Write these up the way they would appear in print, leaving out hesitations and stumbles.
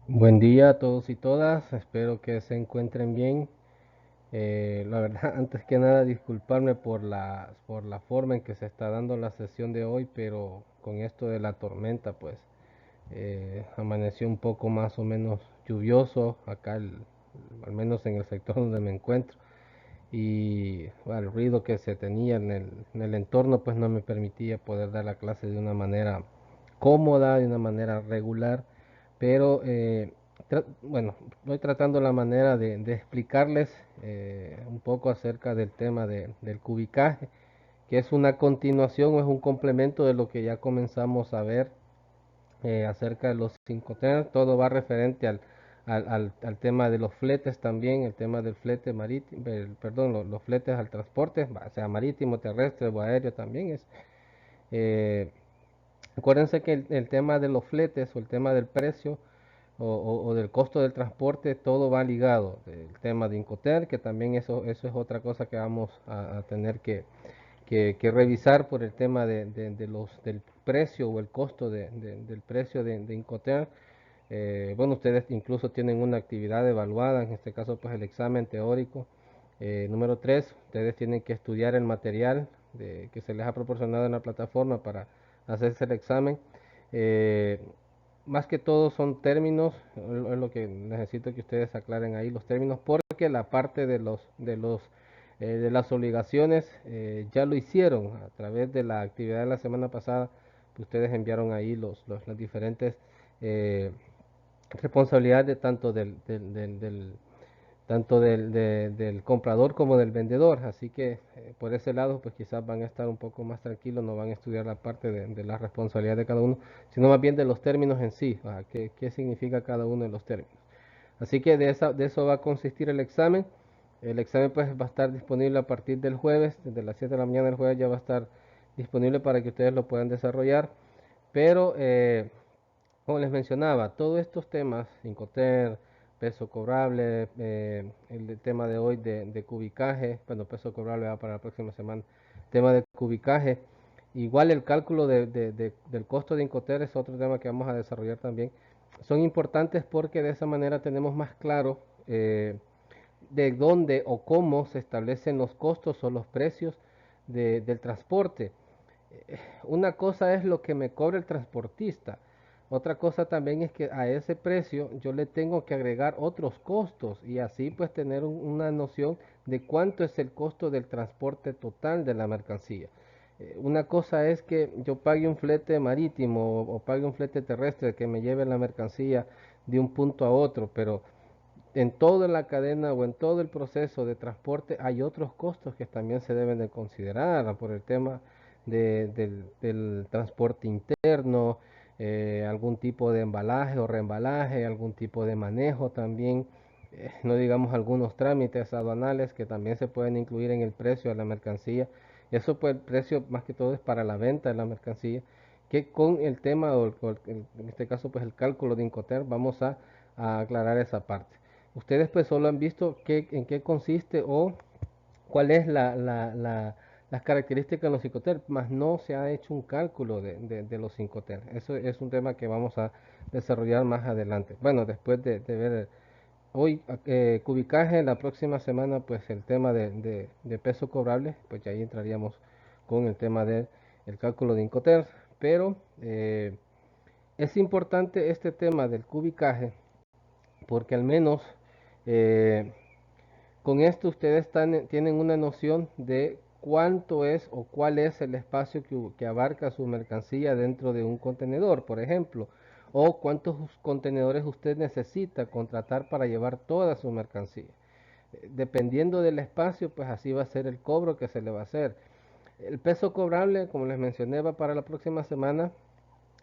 Buen día a todos y todas, espero que se encuentren bien. La verdad, antes que nada, disculparme por la forma en que se está dando la sesión de hoy, pero con esto de la tormenta, pues amaneció un poco más o menos lluvioso acá, al menos en el sector donde me encuentro, y bueno, el ruido que se tenía en el entorno, pues no me permitía poder dar la clase de una manera cómoda, de una manera regular, pero bueno, voy tratando la manera de explicarles un poco acerca del tema del cubicaje, que es una continuación o es un complemento de lo que ya comenzamos a ver acerca de los Incoterms. Todo va referente al tema de los fletes también, el tema del flete marítimo, perdón, los fletes al transporte, sea marítimo, terrestre o aéreo también es. eh, Acuérdense que el tema de los fletes o el tema del precio o del costo del transporte, todo va ligado. El tema de Incoterm, que también eso es otra cosa que vamos a tener que revisar por el tema del precio o el costo del precio de Incoterm. Bueno, ustedes incluso tienen una actividad evaluada, en este caso pues el examen teórico. Número 3, ustedes tienen que estudiar el material que se les ha proporcionado en la plataforma para hacerse el examen. Eh, Más que todo son términos, es lo que necesito que ustedes aclaren ahí los términos, porque la parte de las obligaciones ya lo hicieron a través de la actividad de la semana pasada. Ustedes enviaron ahí las diferentes eh, responsabilidades de tanto del comprador como del vendedor. Así que por ese lado pues quizás van a estar un poco más tranquilos, no van a estudiar la parte de la responsabilidad de cada uno, sino más bien de los términos en sí, qué significa cada uno de los términos. Así que de eso va a consistir el examen. El examen pues va a estar disponible a partir del jueves, desde las 7 de la mañana del jueves ya va a estar disponible para que ustedes lo puedan desarrollar. Pero como les mencionaba, todos estos temas, Incoterm, peso cobrable, el tema de hoy de cubicaje, bueno, peso cobrable va para la próxima semana, tema de cubicaje, igual el cálculo del costo de Incoterm es otro tema que vamos a desarrollar también. Son importantes porque de esa manera tenemos más claro de dónde o cómo se establecen los costos o los precios del transporte. Una cosa es lo que me cobra el transportista. Otra cosa también es que a ese precio yo le tengo que agregar otros costos y así pues tener una noción de cuánto es el costo del transporte total de la mercancía. Una cosa es que yo pague un flete marítimo o pague un flete terrestre que me lleve la mercancía de un punto a otro, pero en toda la cadena o en todo el proceso de transporte hay otros costos que también se deben de considerar por el tema del transporte interno, algún tipo de embalaje o reembalaje, algún tipo de manejo también, no digamos algunos trámites aduanales que también se pueden incluir en el precio de la mercancía. Eso pues el precio más que todo es para la venta de la mercancía, que con el tema en este caso pues el cálculo de Incoterm vamos a aclarar esa parte. Ustedes pues solo han visto en qué consiste o cuál es las características de los Incoterm, más no se ha hecho un cálculo de los Incoterm. Eso es un tema que vamos a desarrollar más adelante. Bueno, después de ver hoy cubicaje, la próxima semana pues el tema de peso cobrable, pues ya ahí entraríamos con el tema del cálculo de Incoterm, pero es importante este tema del cubicaje porque al menos eh, con esto ustedes tienen una noción de cuánto es o cuál es el espacio que abarca su mercancía dentro de un contenedor, por ejemplo, o cuántos contenedores usted necesita contratar para llevar toda su mercancía. Dependiendo del espacio, pues así va a ser el cobro que se le va a hacer. El peso cobrable, como les mencioné, va para la próxima semana.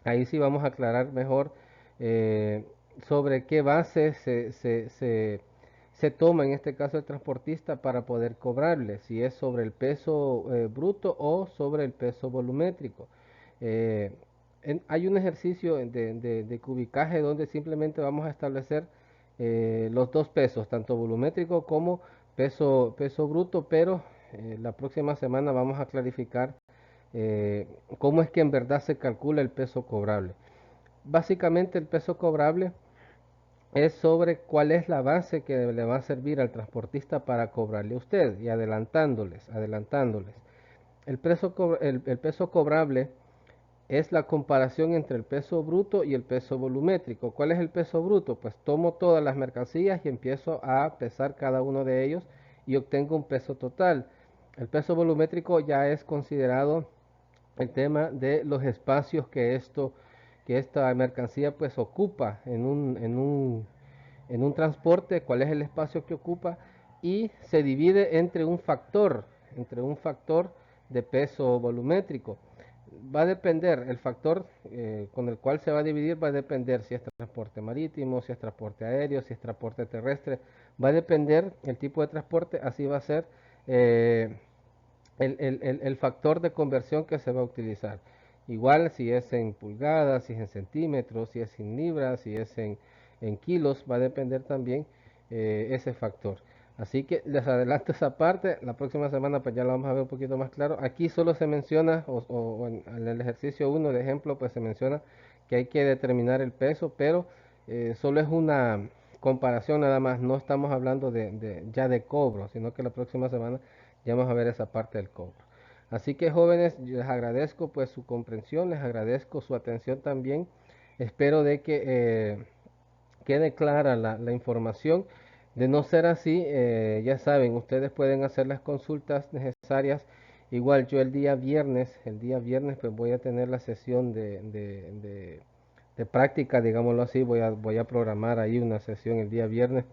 Ahí sí vamos a aclarar mejor eh, sobre qué base se toma en este caso el transportista para poder cobrarle, si es sobre el peso bruto o sobre el peso volumétrico. Eh, Hay un ejercicio de cubicaje donde simplemente vamos a establecer los dos pesos, tanto volumétrico como peso bruto, pero la próxima semana vamos a clarificar eh, cómo es que en verdad se calcula el peso cobrable. Básicamente el peso cobrable es sobre cuál es la base que le va a servir al transportista para cobrarle a usted y adelantándoles. El peso cobrable es la comparación entre el peso bruto y el peso volumétrico. ¿Cuál es el peso bruto? Pues tomo todas las mercancías y empiezo a pesar cada uno de ellos y obtengo un peso total. El peso volumétrico ya es considerado el tema de los espacios que esta mercancía pues ocupa en un transporte, cuál es el espacio que ocupa y se divide entre un factor de peso volumétrico. Va a depender, el factor con el cual se va a dividir va a depender si es transporte marítimo, si es transporte aéreo, si es transporte terrestre, va a depender el tipo de transporte, así va a ser eh, el factor de conversión que se va a utilizar. Igual si es en pulgadas, si es en centímetros, si es en libras, si es en kilos, va a depender también ese factor. Así que les adelanto esa parte, la próxima semana pues ya lo vamos a ver un poquito más claro. Aquí solo se menciona, en el ejercicio 1 de ejemplo, pues se menciona que hay que determinar el peso, pero solo es una comparación nada más, no estamos hablando ya de cobro, sino que la próxima semana ya vamos a ver esa parte del cobro. Así que jóvenes, yo les agradezco pues su comprensión, les agradezco su atención también. Espero de que quede clara la información. De no ser así, ya saben, ustedes pueden hacer las consultas necesarias. Igual yo el día viernes pues voy a tener la sesión de práctica, digámoslo así, voy a programar ahí una sesión el día viernes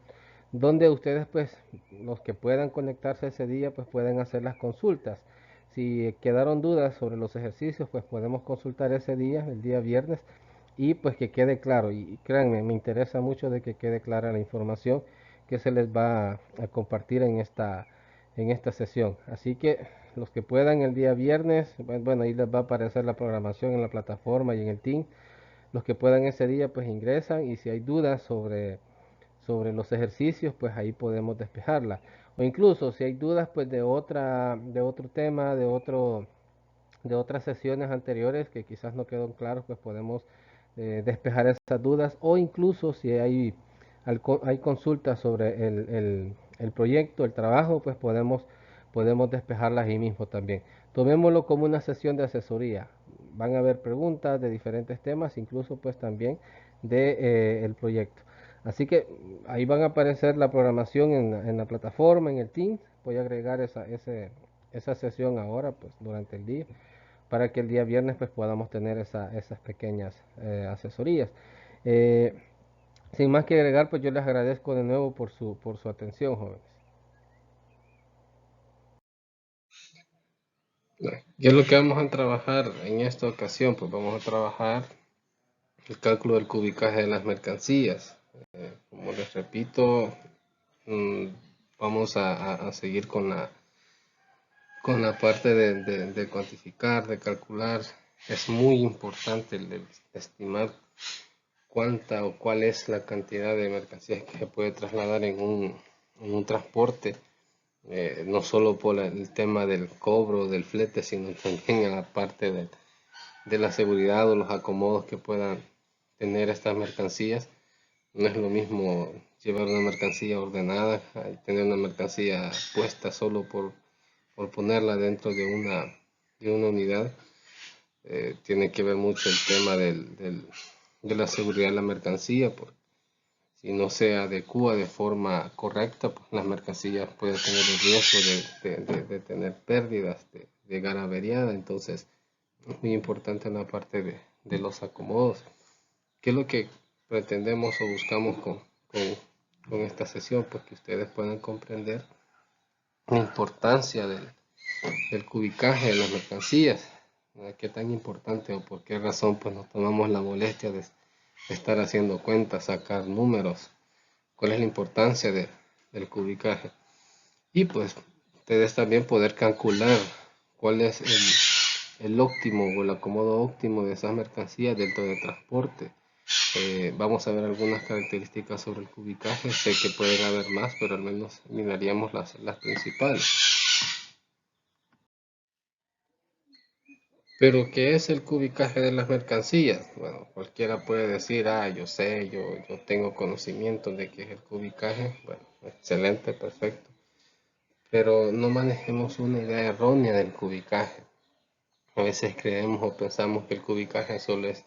donde ustedes pues los que puedan conectarse ese día pues pueden hacer las consultas. Si quedaron dudas sobre los ejercicios pues podemos consultar ese día, el día viernes, y pues que quede claro. Y créanme, me interesa mucho de que quede clara la información que se les va a compartir en esta sesión. Así que los que puedan el día viernes, bueno, ahí les va a aparecer la programación en la plataforma y en el team. Los que puedan ese día pues ingresan y si hay dudas sobre los ejercicios, pues ahí podemos despejarla. O incluso si hay dudas pues de otro tema, de otras sesiones anteriores que quizás no quedó claro, pues podemos despejar esas dudas. O incluso si hay consultas sobre el proyecto, el trabajo, pues podemos despejarlas ahí mismo también. Tomémoslo como una sesión de asesoría. Van a haber preguntas de diferentes temas, incluso pues también de el proyecto. Así que ahí van a aparecer la programación en la plataforma, en el Teams. Voy a agregar esa sesión ahora, pues durante el día, para que el día viernes pues podamos tener esas pequeñas asesorías. Eh, Sin más que agregar, pues yo les agradezco de nuevo por su atención, jóvenes. ¿Qué es lo que vamos a trabajar en esta ocasión? Pues vamos a trabajar el cálculo del cubicaje de las mercancías. Como les repito, mm, vamos a seguir con la parte de cuantificar, de calcular. Es muy importante el estimar cuánta o cuál es la cantidad de mercancías que se puede trasladar en un transporte, no solo por el tema del cobro del flete, sino también en la parte de la seguridad o los acomodos que puedan tener estas mercancías. No es lo mismo llevar una mercancía ordenada a tener una mercancía puesta solo por ponerla dentro de una unidad. Tiene que ver mucho el tema de la seguridad de la mercancía, porque si no se adecua de forma correcta, pues las mercancías pueden tener el riesgo de tener pérdidas, de llegar averiada. Entonces, es muy importante la parte de los acomodos. ¿Qué es lo que pretendemos o buscamos con esta sesión? Pues que ustedes puedan comprender la importancia del cubicaje de las mercancías. ¿Qué tan importante o por qué razón pues nos tomamos la molestia de estar haciendo cuentas, sacar números? ¿Cuál es la importancia del cubicaje? Y pues ustedes también poder calcular cuál es el óptimo o el acomodo óptimo de esas mercancías dentro del transporte. Vamos a ver algunas características sobre el cubicaje. Sé que pueden haber más, pero al menos miraríamos las principales. Pero ¿qué es el cubicaje de las mercancías? Bueno, cualquiera puede decir, yo sé, yo tengo conocimiento de qué es el cubicaje. Bueno, excelente, perfecto. Pero no manejemos una idea errónea del cubicaje. A veces creemos o pensamos que el cubicaje solo es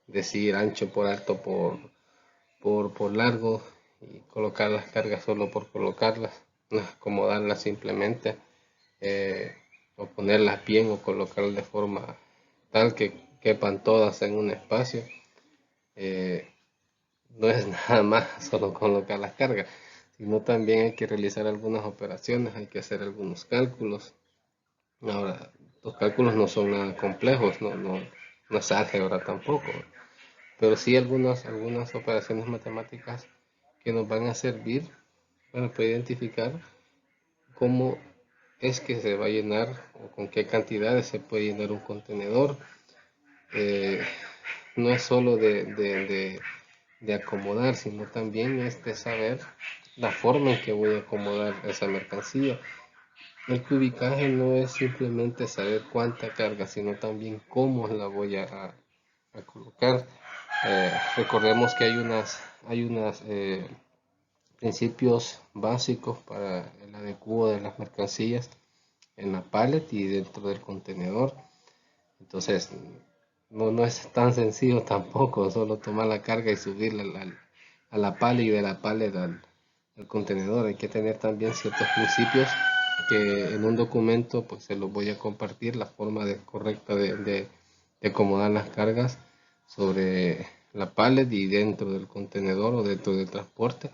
decir ancho por alto por largo y colocar las cargas solo por colocarlas, no es acomodarlas simplemente, eh, o ponerlas bien o colocarlas de forma tal que quepan todas en un espacio. Eh, no es nada más solo colocar las cargas, sino también hay que realizar algunas operaciones, hay que hacer algunos cálculos. Ahora, los cálculos no son nada complejos, no es álgebra tampoco, pero sí algunas operaciones matemáticas que nos van a servir para identificar cómo es que se va a llenar o con qué cantidades se puede llenar un contenedor. Eh, no es solo de acomodar, sino también es de saber la forma en que voy a acomodar esa mercancía. El cubicaje no es simplemente saber cuánta carga, sino también cómo la voy a colocar. Recordemos que hay unos principios básicos para el adecuado de las mercancías en la pallet y dentro del contenedor. Entonces, no es tan sencillo tampoco, solo tomar la carga y subirla a la pallet y de la pallet al contenedor. Hay que tener también ciertos principios que en un documento pues se los voy a compartir, la forma correcta de acomodar las cargas sobre la pallet y dentro del contenedor o dentro del transporte.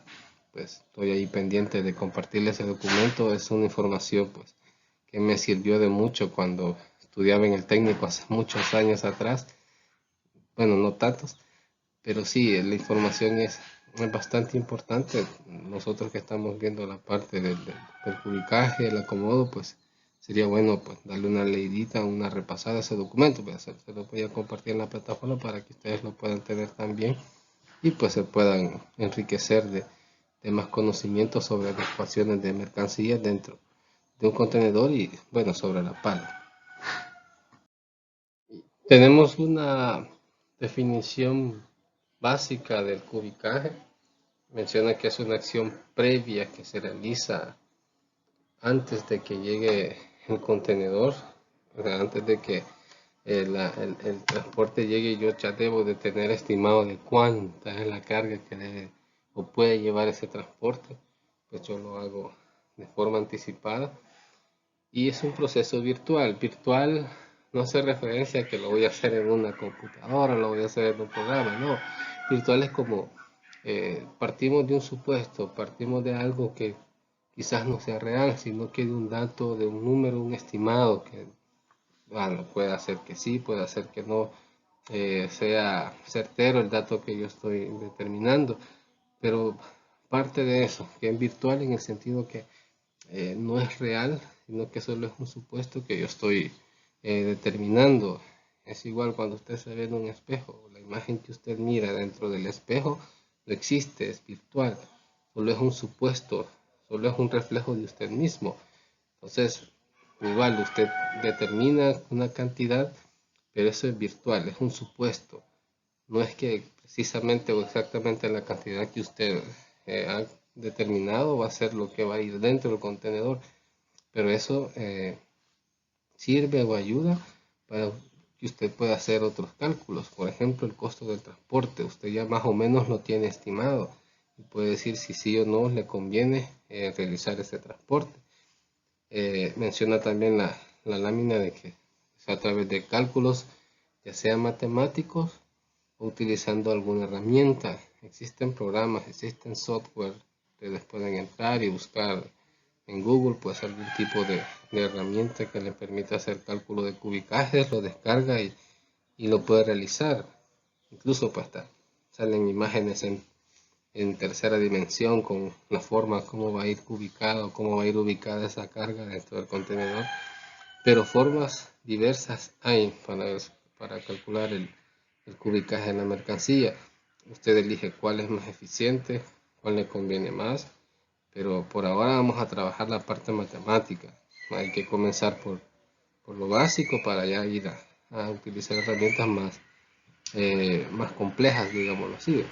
Pues estoy ahí pendiente de compartirles ese documento. Es una información pues que me sirvió de mucho cuando estudiaba en el técnico hace muchos años atrás. Bueno, no tantos, pero sí, la información es bastante importante. Nosotros que estamos viendo la parte del cubicaje, el acomodo, pues sería bueno pues darle una leidita, una repasada a ese documento. Pues, se lo voy a compartir en la plataforma para que ustedes lo puedan tener también y pues se puedan enriquecer de más conocimientos sobre las ecuaciones de mercancías dentro de un contenedor y bueno, sobre la pala. Tenemos una definición básica del cubicaje. Menciona que es una acción previa que se realiza antes de que llegue el contenedor, o sea, antes de que el transporte llegue. Yo ya debo de tener estimado de cuánta es la carga que debe o puede llevar ese transporte. Pues yo lo hago de forma anticipada y es un proceso virtual. Virtual no hace referencia a que lo voy a hacer en una computadora, lo voy a hacer en un programa, no. Virtual es como partimos de un supuesto, partimos de algo que quizás no sea real, sino que de un dato, de un número, un estimado que bueno, puede hacer que sí, puede hacer que no sea certero el dato que yo estoy determinando, pero parte de eso, que es virtual en el sentido que no es real, sino que solo es un supuesto que yo estoy determinando. Es igual cuando usted se ve en un espejo, la imagen que usted mira dentro del espejo no existe, es virtual, solo es un supuesto, solo es un reflejo de usted mismo. Entonces, igual usted determina una cantidad, pero eso es virtual, es un supuesto. No es que precisamente o exactamente la cantidad que usted ha determinado va a ser lo que va a ir dentro del contenedor, pero eso sirve o ayuda para que usted pueda hacer otros cálculos. Por ejemplo, el costo del transporte, usted ya más o menos lo tiene estimado y puede decir si sí o no le conviene realizar ese transporte. Menciona también la lámina de que a través de cálculos, ya sean matemáticos o utilizando alguna herramienta. Existen programas, existen software, ustedes pueden entrar y buscar en Google pues algún tipo de herramienta que le permita hacer cálculo de cubicajes, lo descarga y lo puede realizar. Incluso pues salen imágenes en tercera dimensión con la forma como va a ir ubicado, cómo va a ir ubicada esa carga dentro del contenedor. Pero formas diversas hay para calcular el cubicaje de la mercancía. Usted elige cuál es más eficiente, cuál le conviene más, pero por ahora vamos a trabajar la parte matemática. Hay que comenzar por lo básico para ya ir a utilizar herramientas más complejas, digámoslo así.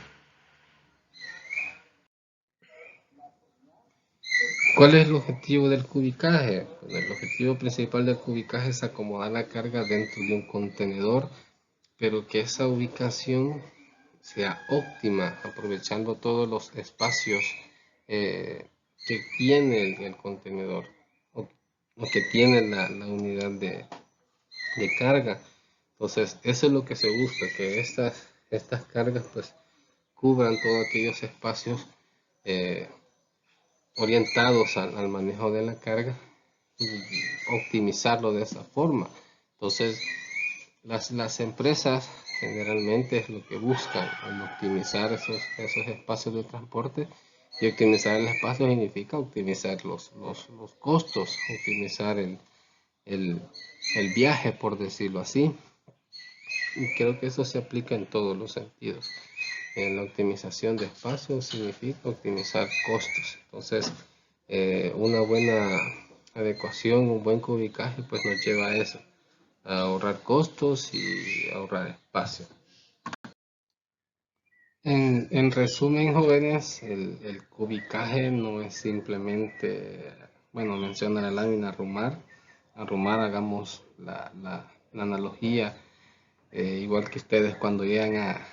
¿Cuál es el objetivo del cubicaje? Bueno, el objetivo principal del cubicaje es acomodar la carga dentro de un contenedor, pero que esa ubicación sea óptima, aprovechando todos los espacios que tiene el contenedor o que tiene la unidad de carga. Entonces, eso es lo que se busca, que estas cargas pues cubran todos aquellos espacios eh, orientados al manejo de la carga y optimizarlo de esa forma. Entonces, las empresas generalmente es lo que buscan, al optimizar esos espacios de transporte, y optimizar el espacio significa optimizar los costos, optimizar el viaje, por decirlo así. Y creo que eso se aplica en todos los sentidos. En la optimización de espacio significa optimizar costos. Entonces, una buena adecuación, un buen cubicaje, pues nos lleva a eso, a ahorrar costos y ahorrar espacio. En resumen, jóvenes, el cubicaje no es simplemente, bueno, menciona la lámina arrumar. Arrumar, hagamos la analogía, igual que ustedes cuando llegan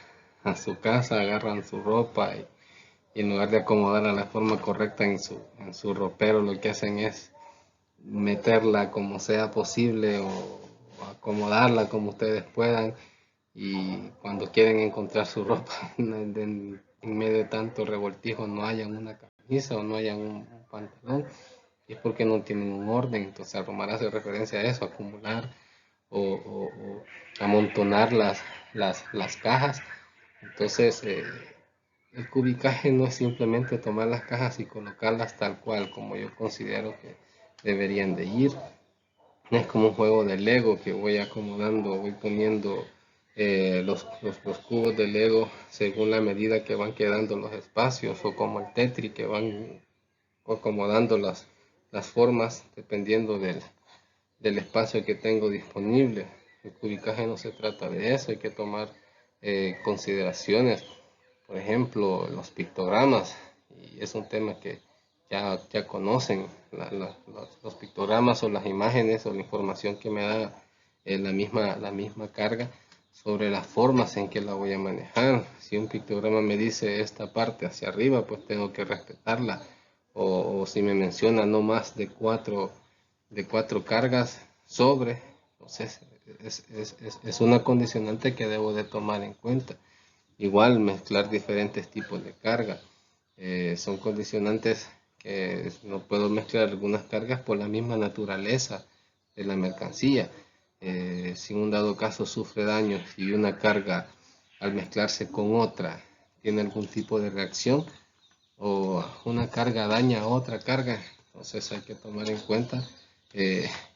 a su casa, agarran su ropa y en lugar de acomodarla de la forma correcta en su ropero, lo que hacen es meterla como sea posible o acomodarla como ustedes puedan, y cuando quieren encontrar su ropa en medio de tanto revoltijo no hayan una camisa o no hayan un pantalón, y es porque no tienen un orden. Entonces arrumar hace referencia a eso, acumular o amontonar las cajas. Entonces el cubicaje no es simplemente tomar las cajas y colocarlas tal cual como yo considero que deberían de ir. Es como un juego de Lego que voy acomodando, voy poniendo los cubos de Lego según la medida que van quedando los espacios, o como el Tetris que van acomodando las formas dependiendo del espacio que tengo disponible. El cubicaje no se trata de eso, hay que tomar consideraciones, por ejemplo, los pictogramas, y es un tema que ya conocen, los pictogramas o las imágenes o la información que me da la misma carga sobre las formas en que la voy a manejar. Si un pictograma me dice esta parte hacia arriba, pues tengo que respetarla, o si me menciona no más de cuatro cargas sobre, entonces es una condicionante que debo de tomar en cuenta. Igual mezclar diferentes tipos de carga, son condicionantes que no puedo mezclar algunas cargas por la misma naturaleza de la mercancía. Si en un dado caso sufre daños y una carga al mezclarse con otra tiene algún tipo de reacción, o una carga daña a otra carga, entonces hay que tomar en cuenta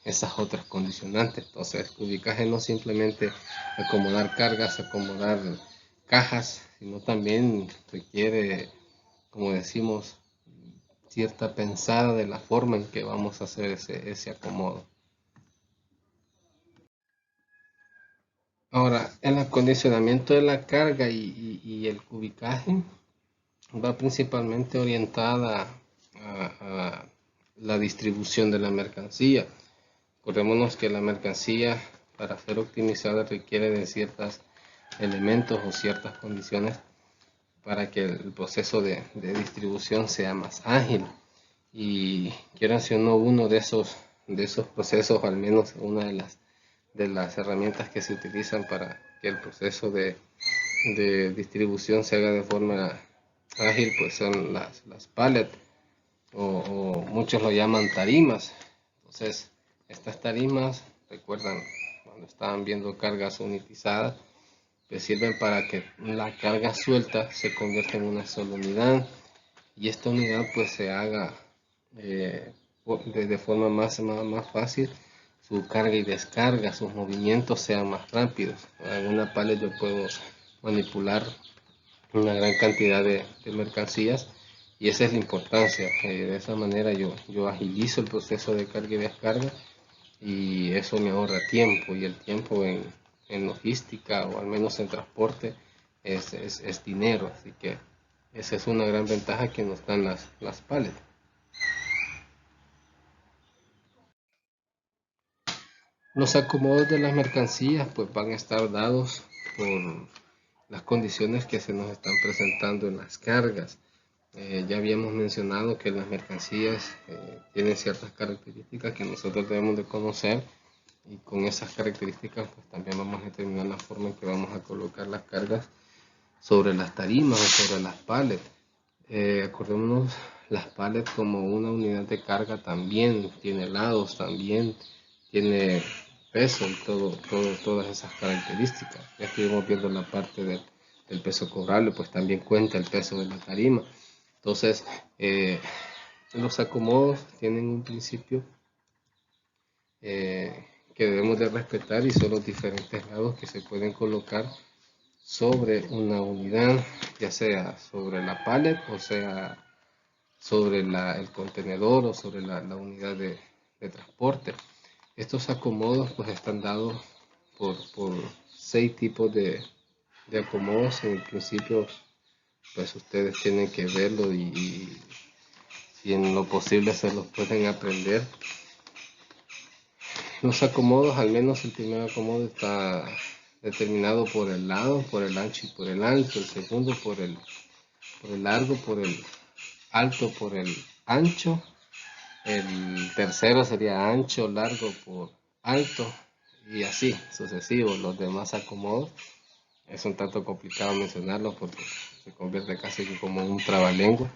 esas otras condicionantes. Entonces el cubicaje no simplemente acomodar cargas, acomodar cajas, sino también requiere, como decimos, cierta pensada de la forma en que vamos a hacer ese acomodo. Ahora, el acondicionamiento de la carga y el cubicaje va principalmente orientada a la distribución de la mercancía. Acordémonos que la mercancía, para ser optimizada, requiere de ciertos elementos o ciertas condiciones para que el proceso de distribución sea más ágil. Y quiero mencionar uno de esos procesos, al menos una de las herramientas que se utilizan para que el proceso de distribución se haga de forma ágil, pues son las pallets, o muchos lo llaman tarimas. Entonces, estas tarimas, recuerdan cuando estaban viendo cargas unitizadas, pues sirven para que la carga suelta se convierta en una sola unidad, y esta unidad pues se haga de forma más fácil su carga y descarga, sus movimientos sean más rápidos. En una pallet yo puedo manipular una gran cantidad de mercancías, y esa es la importancia. De esa manera yo agilizo el proceso de carga y descarga, y eso me ahorra tiempo, y el tiempo en logística o al menos en transporte es dinero. Así que esa es una gran ventaja que nos dan las pallets. Los acomodos de las mercancías pues van a estar dados por las condiciones que se nos están presentando en las cargas. Ya habíamos mencionado que las mercancías tienen ciertas características que nosotros debemos de conocer, y con esas características pues también vamos a determinar la forma en que vamos a colocar las cargas sobre las tarimas o sobre las pallets. Acordémonos, las pallets como una unidad de carga también tiene lados, también tiene peso y todas esas características. Ya estuvimos viendo la parte del peso cobrable, pues también cuenta el peso de la tarima. Entonces, los acomodos tienen un principio que debemos de respetar, y son los diferentes lados que se pueden colocar sobre una unidad, ya sea sobre la pallet o sea sobre el contenedor o sobre la unidad de transporte. Estos acomodos pues están dados por 6 tipos de acomodos. En el principio pues ustedes tienen que verlo y en lo posible se los pueden aprender. Los acomodos, al menos el primer acomodo está determinado por el lado, por el ancho y por el alto. El segundo por el largo, por el alto, por el ancho. El tercero sería ancho, largo por alto, y así sucesivo. Los demás acomodos es un tanto complicado mencionarlos porque se convierte casi que como un trabalengua.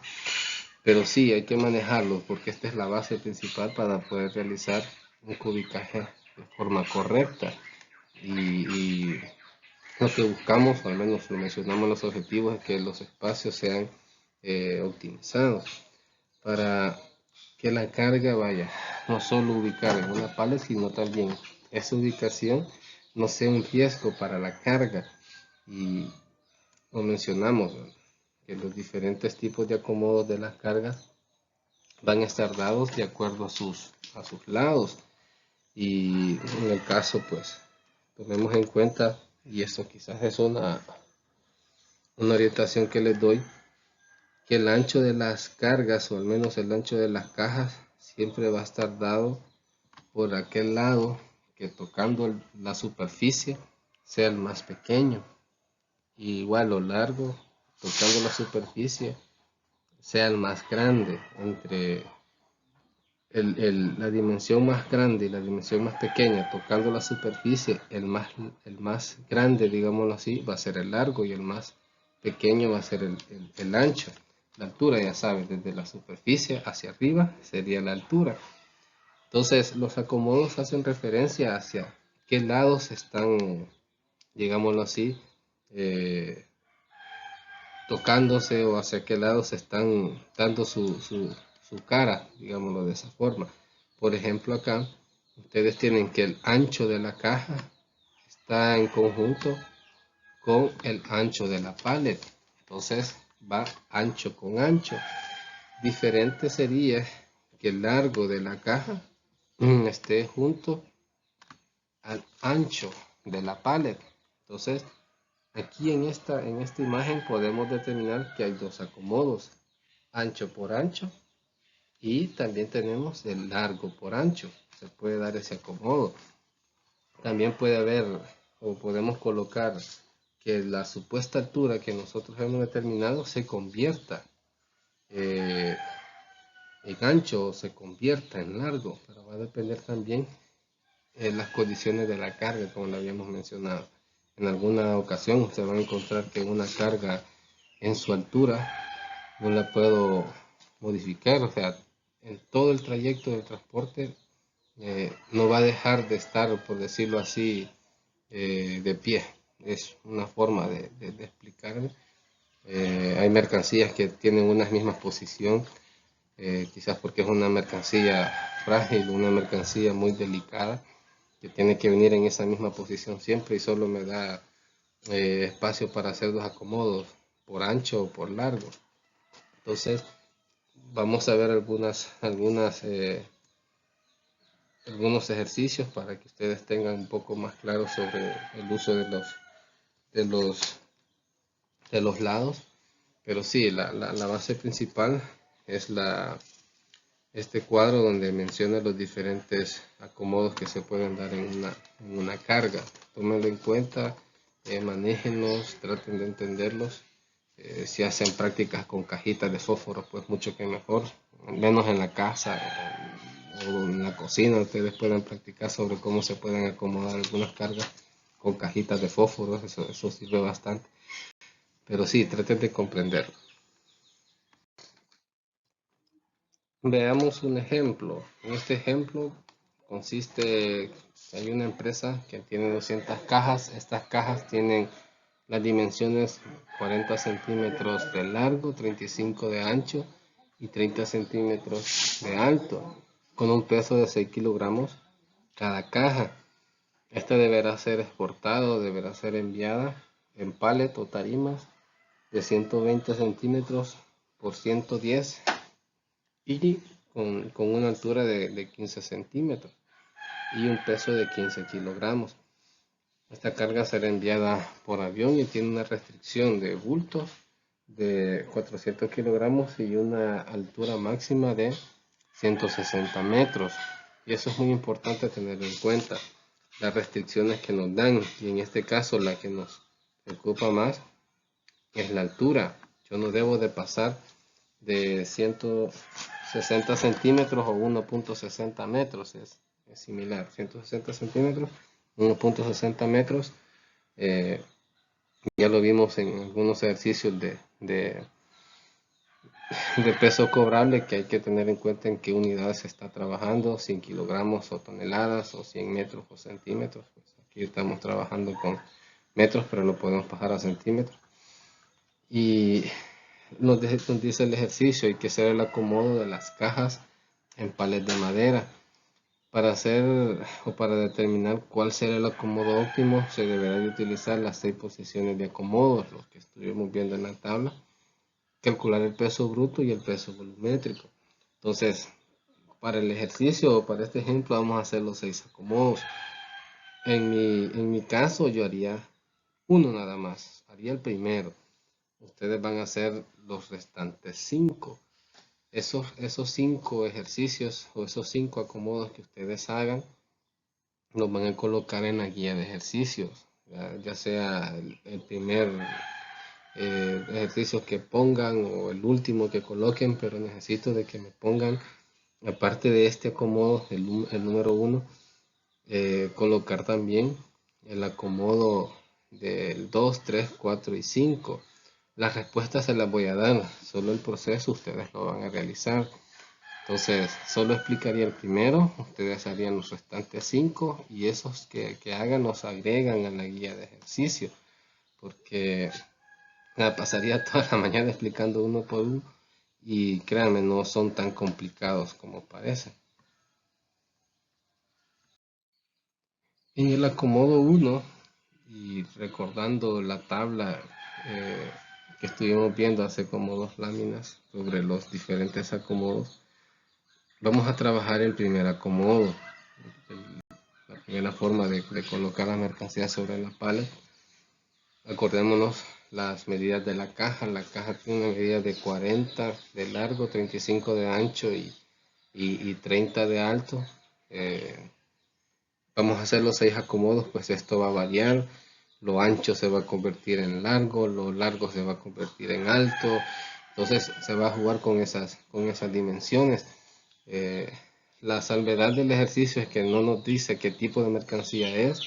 Pero sí, hay que manejarlos porque esta es la base principal para poder realizar un cubicaje de forma correcta. Y lo que buscamos, o al menos lo mencionamos los objetivos, es que los espacios sean optimizados para que la carga vaya no solo ubicada en una paleta, sino también esa ubicación no sea un riesgo para la carga. Y lo mencionamos, ¿no?, que los diferentes tipos de acomodos de las cargas van a estar dados de acuerdo a sus lados. Y en el caso, pues, tomemos en cuenta, y esto quizás es una orientación que les doy, que el ancho de las cargas, o al menos el ancho de las cajas, siempre va a estar dado por aquel lado que tocando la superficie sea el más pequeño. Y igual lo largo, tocando la superficie, sea el más grande. Entre la dimensión más grande y la dimensión más pequeña tocando la superficie, el más grande, digámoslo así, va a ser el largo, y el más pequeño va a ser el ancho. La altura, ya sabes, desde la superficie hacia arriba sería la altura. Entonces, los acomodos hacen referencia hacia qué lados están, digámoslo así, tocándose, o hacia qué lados están dando su cara, digámoslo de esa forma. Por ejemplo, acá ustedes tienen que el ancho de la caja está en conjunto con el ancho de la pallet. Entonces va ancho con ancho. Diferente sería que el largo de la caja esté junto al ancho de la pallet. Entonces, aquí en esta imagen podemos determinar que hay dos acomodos, ancho por ancho, y también tenemos el largo por ancho. Se puede dar ese acomodo. También puede haber, o podemos colocar, que la supuesta altura que nosotros hemos determinado se convierta eh, en ancho, o se convierta en largo, pero va a depender también las condiciones de la carga, como lo habíamos mencionado. En alguna ocasión usted va a encontrar que una carga en su altura no la puedo modificar, o sea, en todo el trayecto de transporte no va a dejar de estar, por decirlo así, de pie. Es una forma de explicarme. Hay mercancías que tienen una misma posición, quizás porque es una mercancía frágil, una mercancía muy delicada, que tiene que venir en esa misma posición siempre, y solo me da espacio para hacer dos acomodos, por ancho o por largo. Entonces vamos a ver algunas algunos ejercicios para que ustedes tengan un poco más claro sobre el uso de los, de los lados. Pero sí, la base principal es este cuadro donde menciona los diferentes acomodos que se pueden dar en una carga. Tómenlo en cuenta, manéjenlos, traten de entenderlos. Si hacen prácticas con cajitas de fósforo, pues mucho que mejor, menos en la casa o en la cocina, ustedes pueden practicar sobre cómo se pueden acomodar algunas cargas con cajitas de fósforo, eso sirve bastante. Pero sí, traten de comprenderlo. Veamos un ejemplo. En este ejemplo consiste, hay una empresa que tiene 200 cajas. Estas cajas tienen las dimensiones 40 centímetros de largo, 35 de ancho y 30 centímetros de alto, con un peso de 6 kilogramos cada caja. Esta deberá ser exportada, deberá ser enviada en pallet o tarimas de 120 centímetros por 110 y con una altura de 15 centímetros y un peso de 15 kilogramos. Esta carga será enviada por avión y tiene una restricción de bultos de 400 kilogramos y una altura máxima de 160 metros. Y eso es muy importante tener en cuenta, las restricciones que nos dan. Y en este caso la que nos preocupa más es la altura. Yo no debo de pasar de 160 centímetros o 1.60 metros, es similar, 160 centímetros, 1.60 metros, eh, ya lo vimos en algunos ejercicios de peso cobrable, que hay que tener en cuenta en qué unidades se está trabajando, 100 kilogramos o toneladas o 100 metros o centímetros. Pues aquí estamos trabajando con metros, pero lo podemos pasar a centímetros. Y nos dice el ejercicio, hay que hacer el acomodo de las cajas en palet de madera. Para hacer o para determinar cuál será el acomodo óptimo, se deberá de utilizar las 6 posiciones de acomodo, los que estuvimos viendo en la tabla, calcular el peso bruto y el peso volumétrico. Entonces, para el ejercicio o para este ejemplo vamos a hacer los 6 acomodos. En mi caso yo haría uno nada más, haría el primero. Ustedes van a hacer los restantes 5. Esos 5 ejercicios o esos 5 acomodos que ustedes hagan, los van a colocar en la guía de ejercicios. Ya sea el primer ejercicio que pongan o el último que coloquen, pero necesito de que me pongan, aparte de este acomodo, el número 1, colocar también el acomodo del 2, 3, 4 y 5. Las respuestas se las voy a dar, solo el proceso ustedes lo van a realizar. Entonces, solo explicaría el primero, ustedes harían los restantes 5 y esos que hagan los agregan a la guía de ejercicio, porque pasaría toda la mañana explicando uno por uno y créanme, no son tan complicados como parecen. En el acomodo 1, y recordando la tabla eh, que estuvimos viendo hace como 2 láminas sobre los diferentes acomodos, vamos a trabajar el primer acomodo, la primera forma de colocar la mercancía sobre la paleta. Acordémonos las medidas de la caja. La caja tiene una medida de 40 de largo, 35 de ancho y 30 de alto. Vamos a hacer los 6 acomodos, pues esto va a variar. Lo ancho se va a convertir en largo, lo largo se va a convertir en alto. Entonces se va a jugar con esas dimensiones. La salvedad del ejercicio es que no nos dice qué tipo de mercancía es,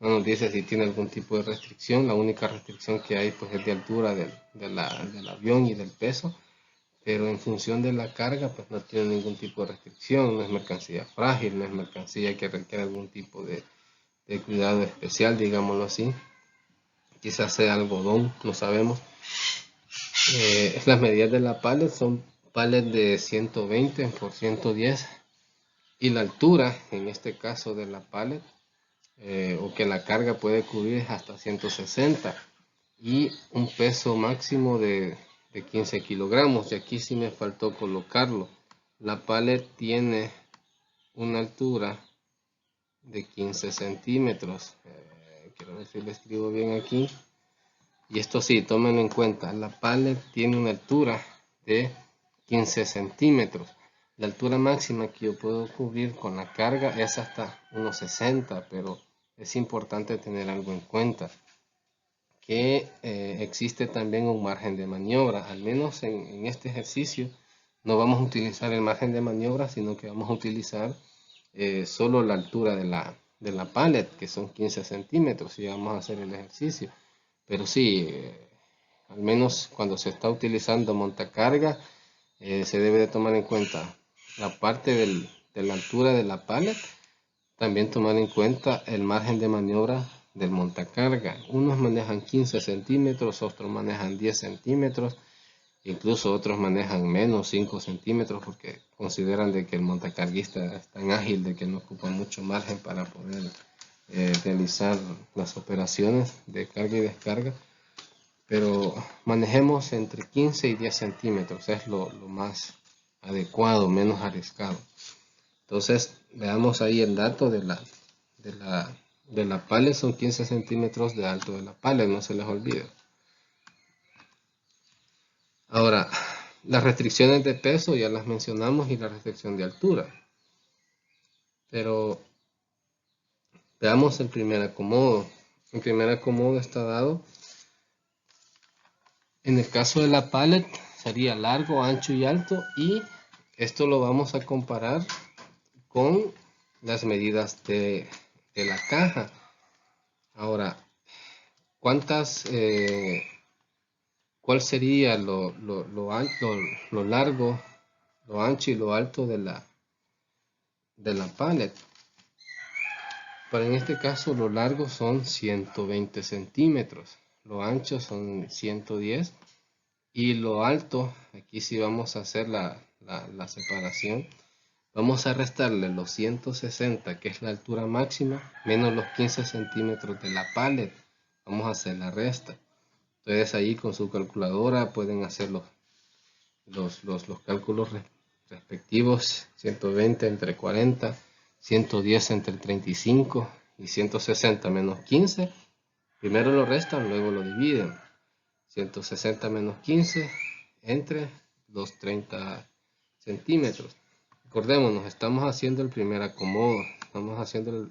no nos dice si tiene algún tipo de restricción. La única restricción que hay pues es de altura del avión y del peso, pero en función de la carga pues no tiene ningún tipo de restricción, no es mercancía frágil, no es mercancía que requiere algún tipo de cuidado especial, digámoslo así. Quizás sea algodón, no sabemos. Las medidas de la pallet son pallet de 120 por 110 y la altura, en este caso de la pallet, o que la carga puede cubrir hasta 160 y un peso máximo de 15 kilogramos. Y aquí sí me faltó colocarlo. La pallet tiene una altura de 15 centímetros. Quiero ver si lo escribo bien aquí. Y esto sí, tomen en cuenta, la pallet tiene una altura de 15 centímetros. La altura máxima que yo puedo cubrir con la carga es hasta unos 60, pero es importante tener algo en cuenta, que existe también un margen de maniobra. Al menos en este ejercicio no vamos a utilizar el margen de maniobra, sino que vamos a utilizar solo la altura de la pallet, que son 15 centímetros, y vamos a hacer el ejercicio. Pero sí, al menos cuando se está utilizando montacarga, se debe de tomar en cuenta la parte de la altura de la pallet, también tomar en cuenta el margen de maniobra del montacarga. Unos manejan 15 centímetros, otros manejan 10 centímetros, incluso otros manejan menos 5 centímetros porque consideran de que el montacarguista es tan ágil de que no ocupa mucho margen para poder realizar las operaciones de carga y descarga. Pero manejemos entre 15 y 10 centímetros, es lo más adecuado, menos arriesgado. Entonces veamos ahí el dato de la pallet, son 15 centímetros de alto de la pallet, no se les olvide. Ahora, las restricciones de peso ya las mencionamos y la restricción de altura. Pero veamos el primer acomodo. El primer acomodo está dado. En el caso de la pallet sería largo, ancho y alto, y esto lo vamos a comparar con las medidas de la caja. Ahora, ¿cuál sería lo largo, lo ancho y lo alto de la pallet? Pero en este caso lo largo son 120 centímetros, lo ancho son 110 y lo alto, aquí sí vamos a hacer la separación. Vamos a restarle los 160, que es la altura máxima, menos los 15 centímetros de la pallet. Vamos a hacer la resta. Entonces ahí con su calculadora pueden hacer los cálculos respectivos. 120 entre 40, 110 entre 35 y 160 menos 15. Primero lo restan, luego lo dividen. 160 menos 15 entre los 30 centímetros. Recordémonos, estamos haciendo el primer acomodo, estamos haciendo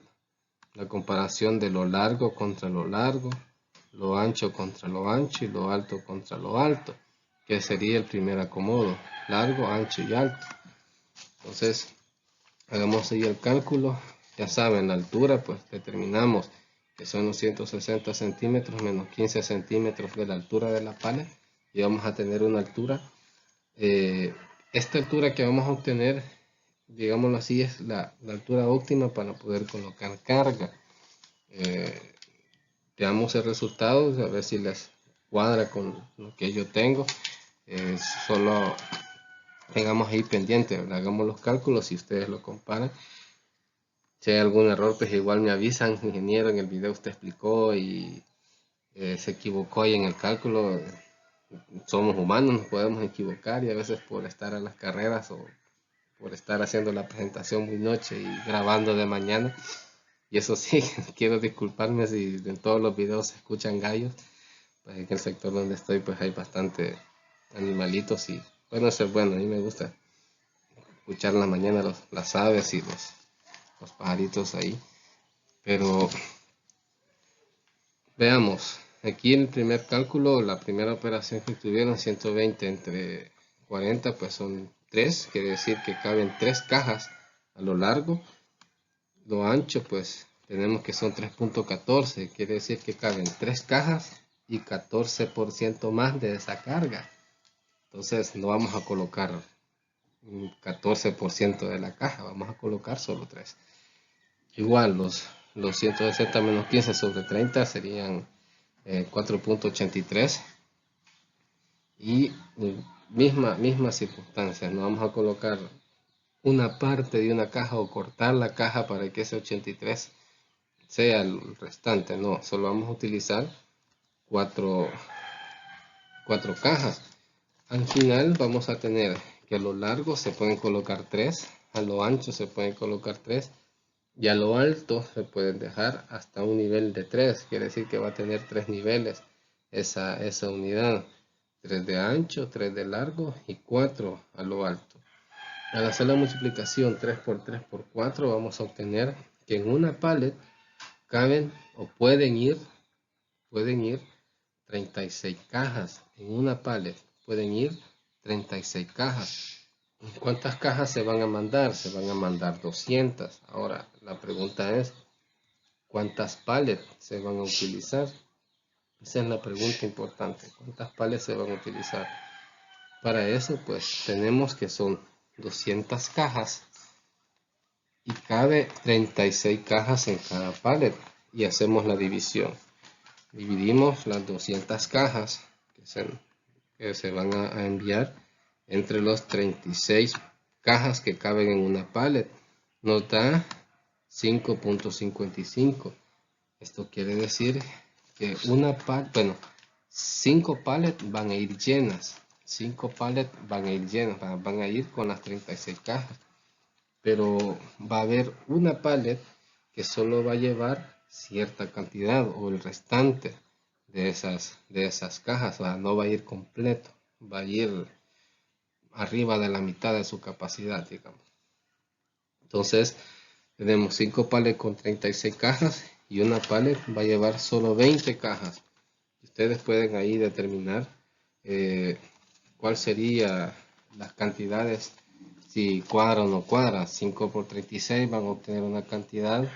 la comparación de lo largo contra lo largo, lo ancho contra lo ancho y lo alto contra lo alto, que sería el primer acomodo, largo, ancho y alto. Entonces, hagamos ahí el cálculo, ya saben, la altura, pues determinamos que son los 160 centímetros menos 15 centímetros de la altura de la pallet, y vamos a tener una altura. Esta altura que vamos a obtener, digámoslo así, es la altura óptima para poder colocar carga. Veamos el resultado, a ver si les cuadra con lo que yo tengo. Solo tengamos ahí pendiente, hagamos los cálculos y ustedes lo comparan. Si hay algún error, pues igual me avisan, ingeniero, en el video usted explicó y se equivocó ahí en el cálculo. Somos humanos, nos podemos equivocar, y a veces por estar a las carreras o por estar haciendo la presentación muy noche y grabando de mañana. Y eso sí, quiero disculparme si en todos los videos se escuchan gallos. Pues en el sector donde estoy pues hay bastante animalitos y bueno, eso es bueno. A mí me gusta escuchar en la mañana las aves y los pajaritos ahí. Pero veamos, aquí en el primer cálculo, la primera operación que tuvieron, 120 entre 40, pues son 3, quiere decir que caben 3 cajas a lo largo. Lo ancho, pues tenemos que son 3.14, quiere decir que caben 3 cajas y 14% más de esa carga. Entonces no vamos a colocar un 14% de la caja, vamos a colocar solo 3. Igual los 160 menos 15 sobre 30 serían 4.83 y mismas circunstancias, no vamos a colocar una parte de una caja o cortar la caja para que ese 83 sea el restante, no, solo vamos a utilizar 4 cajas. Al final vamos a tener que a lo largo se pueden colocar 3, a lo ancho se pueden colocar 3 Y a lo alto se pueden dejar hasta un nivel de 3, quiere decir que va a tener 3 niveles esa unidad. 3 de ancho, 3 de largo y 4 a lo alto. Al hacer la multiplicación 3 por 3 por 4 vamos a obtener que en una pallet caben o pueden ir 36 cajas. En una pallet pueden ir 36 cajas. ¿Cuántas cajas se van a mandar? Se van a mandar 200. Ahora, la pregunta es, ¿cuántas pallets se van a utilizar? Esa es la pregunta importante. ¿Cuántas pallets se van a utilizar? Para eso, pues, tenemos que son 200 cajas y cabe 36 cajas en cada pallet. Y hacemos la división. Dividimos las 200 cajas que se van a enviar entre los 36 cajas que caben en una pallet. Nos da 5.55. Esto quiere decir que una pallet, bueno, 5 pallets van a ir llenas. 5 pallets van a ir llenas, van a ir con las 36 cajas. Pero va a haber una pallet que solo va a llevar cierta cantidad o el restante de esas cajas, no va a ir completo, va a ir arriba de la mitad de su capacidad, digamos. Entonces, tenemos 5 pallets con 36 cajas y una pallet va a llevar solo 20 cajas. Ustedes pueden ahí determinar cuál sería las cantidades, si cuadra o no cuadra. 5 por 36 van a obtener una cantidad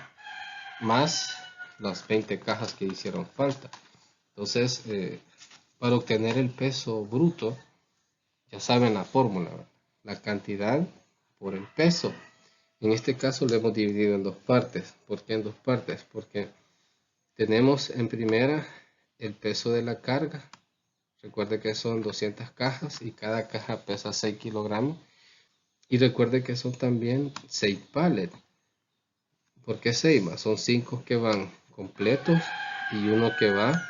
más las 20 cajas que hicieron falta. Entonces, para obtener el peso bruto, ya saben la fórmula, la cantidad por el peso. En este caso lo hemos dividido en dos partes. ¿Por qué en dos partes? Porque tenemos en primera el peso de la carga. Recuerde que son 200 cajas y cada caja pesa 6 kilogramos. Y recuerde que son también 6 pallets. ¿Por qué 6 más? Son 5 que van completos y uno que va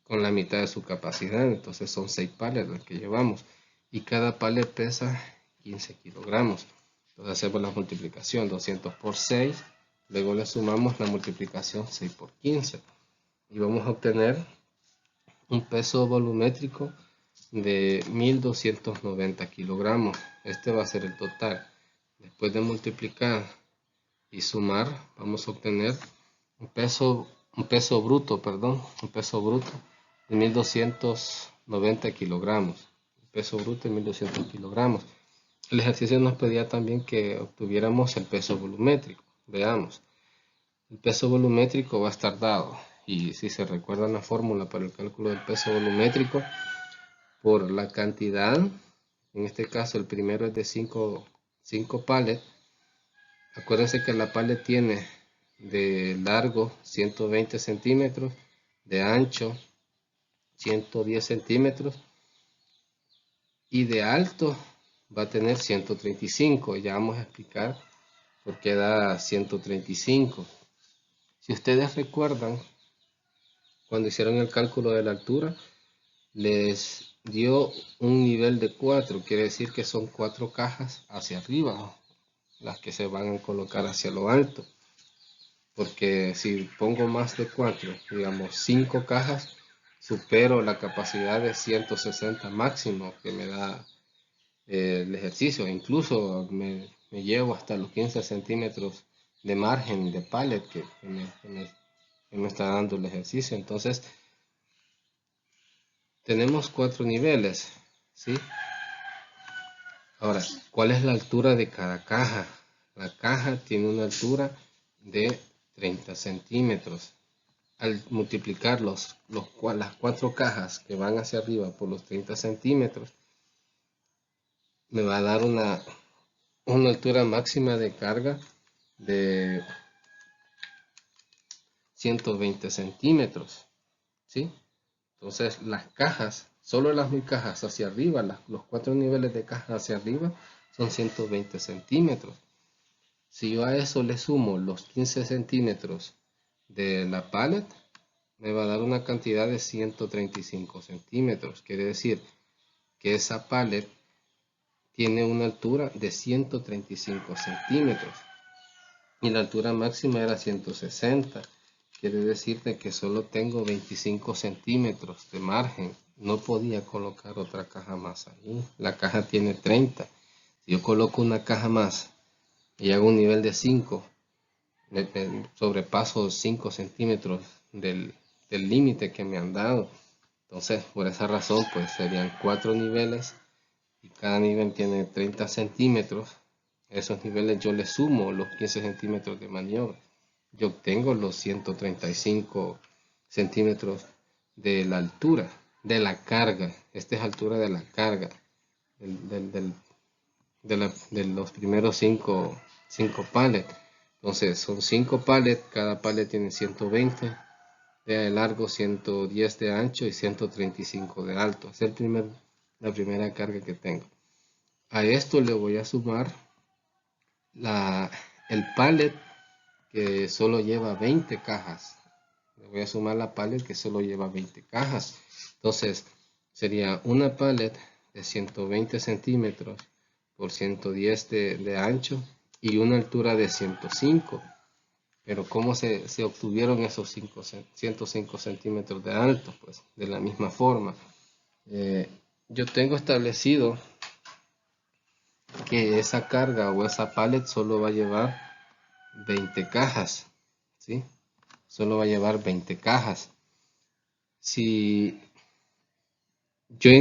con la mitad de su capacidad. Entonces son 6 pallets las que llevamos. Y cada pallet pesa 15 kilogramos. Entonces hacemos la multiplicación 200 por 6. Luego le sumamos la multiplicación 6 por 15. Y vamos a obtener un peso volumétrico de 1290 kilogramos. Este va a ser el total. Después de multiplicar y sumar, vamos a obtener un peso bruto de 1290 kilogramos. Peso bruto de 1200 kilogramos. El ejercicio nos pedía también que obtuviéramos el peso volumétrico. Veamos. El peso volumétrico va a estar dado. Y si se recuerdan la fórmula para el cálculo del peso volumétrico, por la cantidad, en este caso el primero es de 5 pallets. Acuérdense que la pallet tiene de largo 120 centímetros, de ancho 110 centímetros y de alto va a tener 135. Ya vamos a explicar por qué da 135. Si ustedes recuerdan, cuando hicieron el cálculo de la altura, les dio un nivel de 4, quiere decir que son 4 cajas hacia arriba, las que se van a colocar hacia lo alto. Porque si pongo más de 4, digamos 5 cajas, supero la capacidad de 160 máximo que me da el ejercicio. Incluso me llevo hasta los 15 centímetros de margen de pallet que me está dando el ejercicio. Entonces, tenemos 4 niveles, ¿sí? Ahora, ¿cuál es la altura de cada caja? La caja tiene una altura de 30 centímetros. Al multiplicar las 4 cajas que van hacia arriba por los 30 centímetros, me va a dar una altura máxima de carga de 120 centímetros, ¿sí? Entonces las cajas, solo las mil cajas hacia arriba, los 4 niveles de caja hacia arriba son 120 centímetros. Si yo a eso le sumo los 15 centímetros de la pallet, me va a dar una cantidad de 135 centímetros. Quiere decir que esa pallet tiene una altura de 135 centímetros. y la altura máxima era 160. Quiere decirte que solo tengo 25 centímetros de margen. No podía colocar otra caja más ahí. La caja tiene 30. Si yo coloco una caja más y hago un nivel de 5, sobrepaso 5 centímetros del límite que me han dado. Entonces, por esa razón, pues serían 4 niveles y cada nivel tiene 30 centímetros. Esos niveles yo le sumo los 15 centímetros de maniobra. Yo obtengo los 135 centímetros de la altura de la carga. Esta es altura de la carga de los primeros 5 pallets. Entonces son 5 pallets, cada pallet tiene 120 de largo, 110 de ancho y 135 de alto. Es la primera carga que tengo. A esto le voy a sumar el pallet que solo lleva 20 cajas. Le voy a sumar la pallet que solo lleva 20 cajas. Entonces sería una pallet de 120 centímetros por 110 de ancho y una altura de 105. Pero ¿cómo se obtuvieron esos 105 centímetros de alto? Pues de la misma forma. Yo tengo establecido que esa carga o esa pallet solo va a llevar 20 cajas, ¿sí? Solo va a llevar 20 cajas. Si yo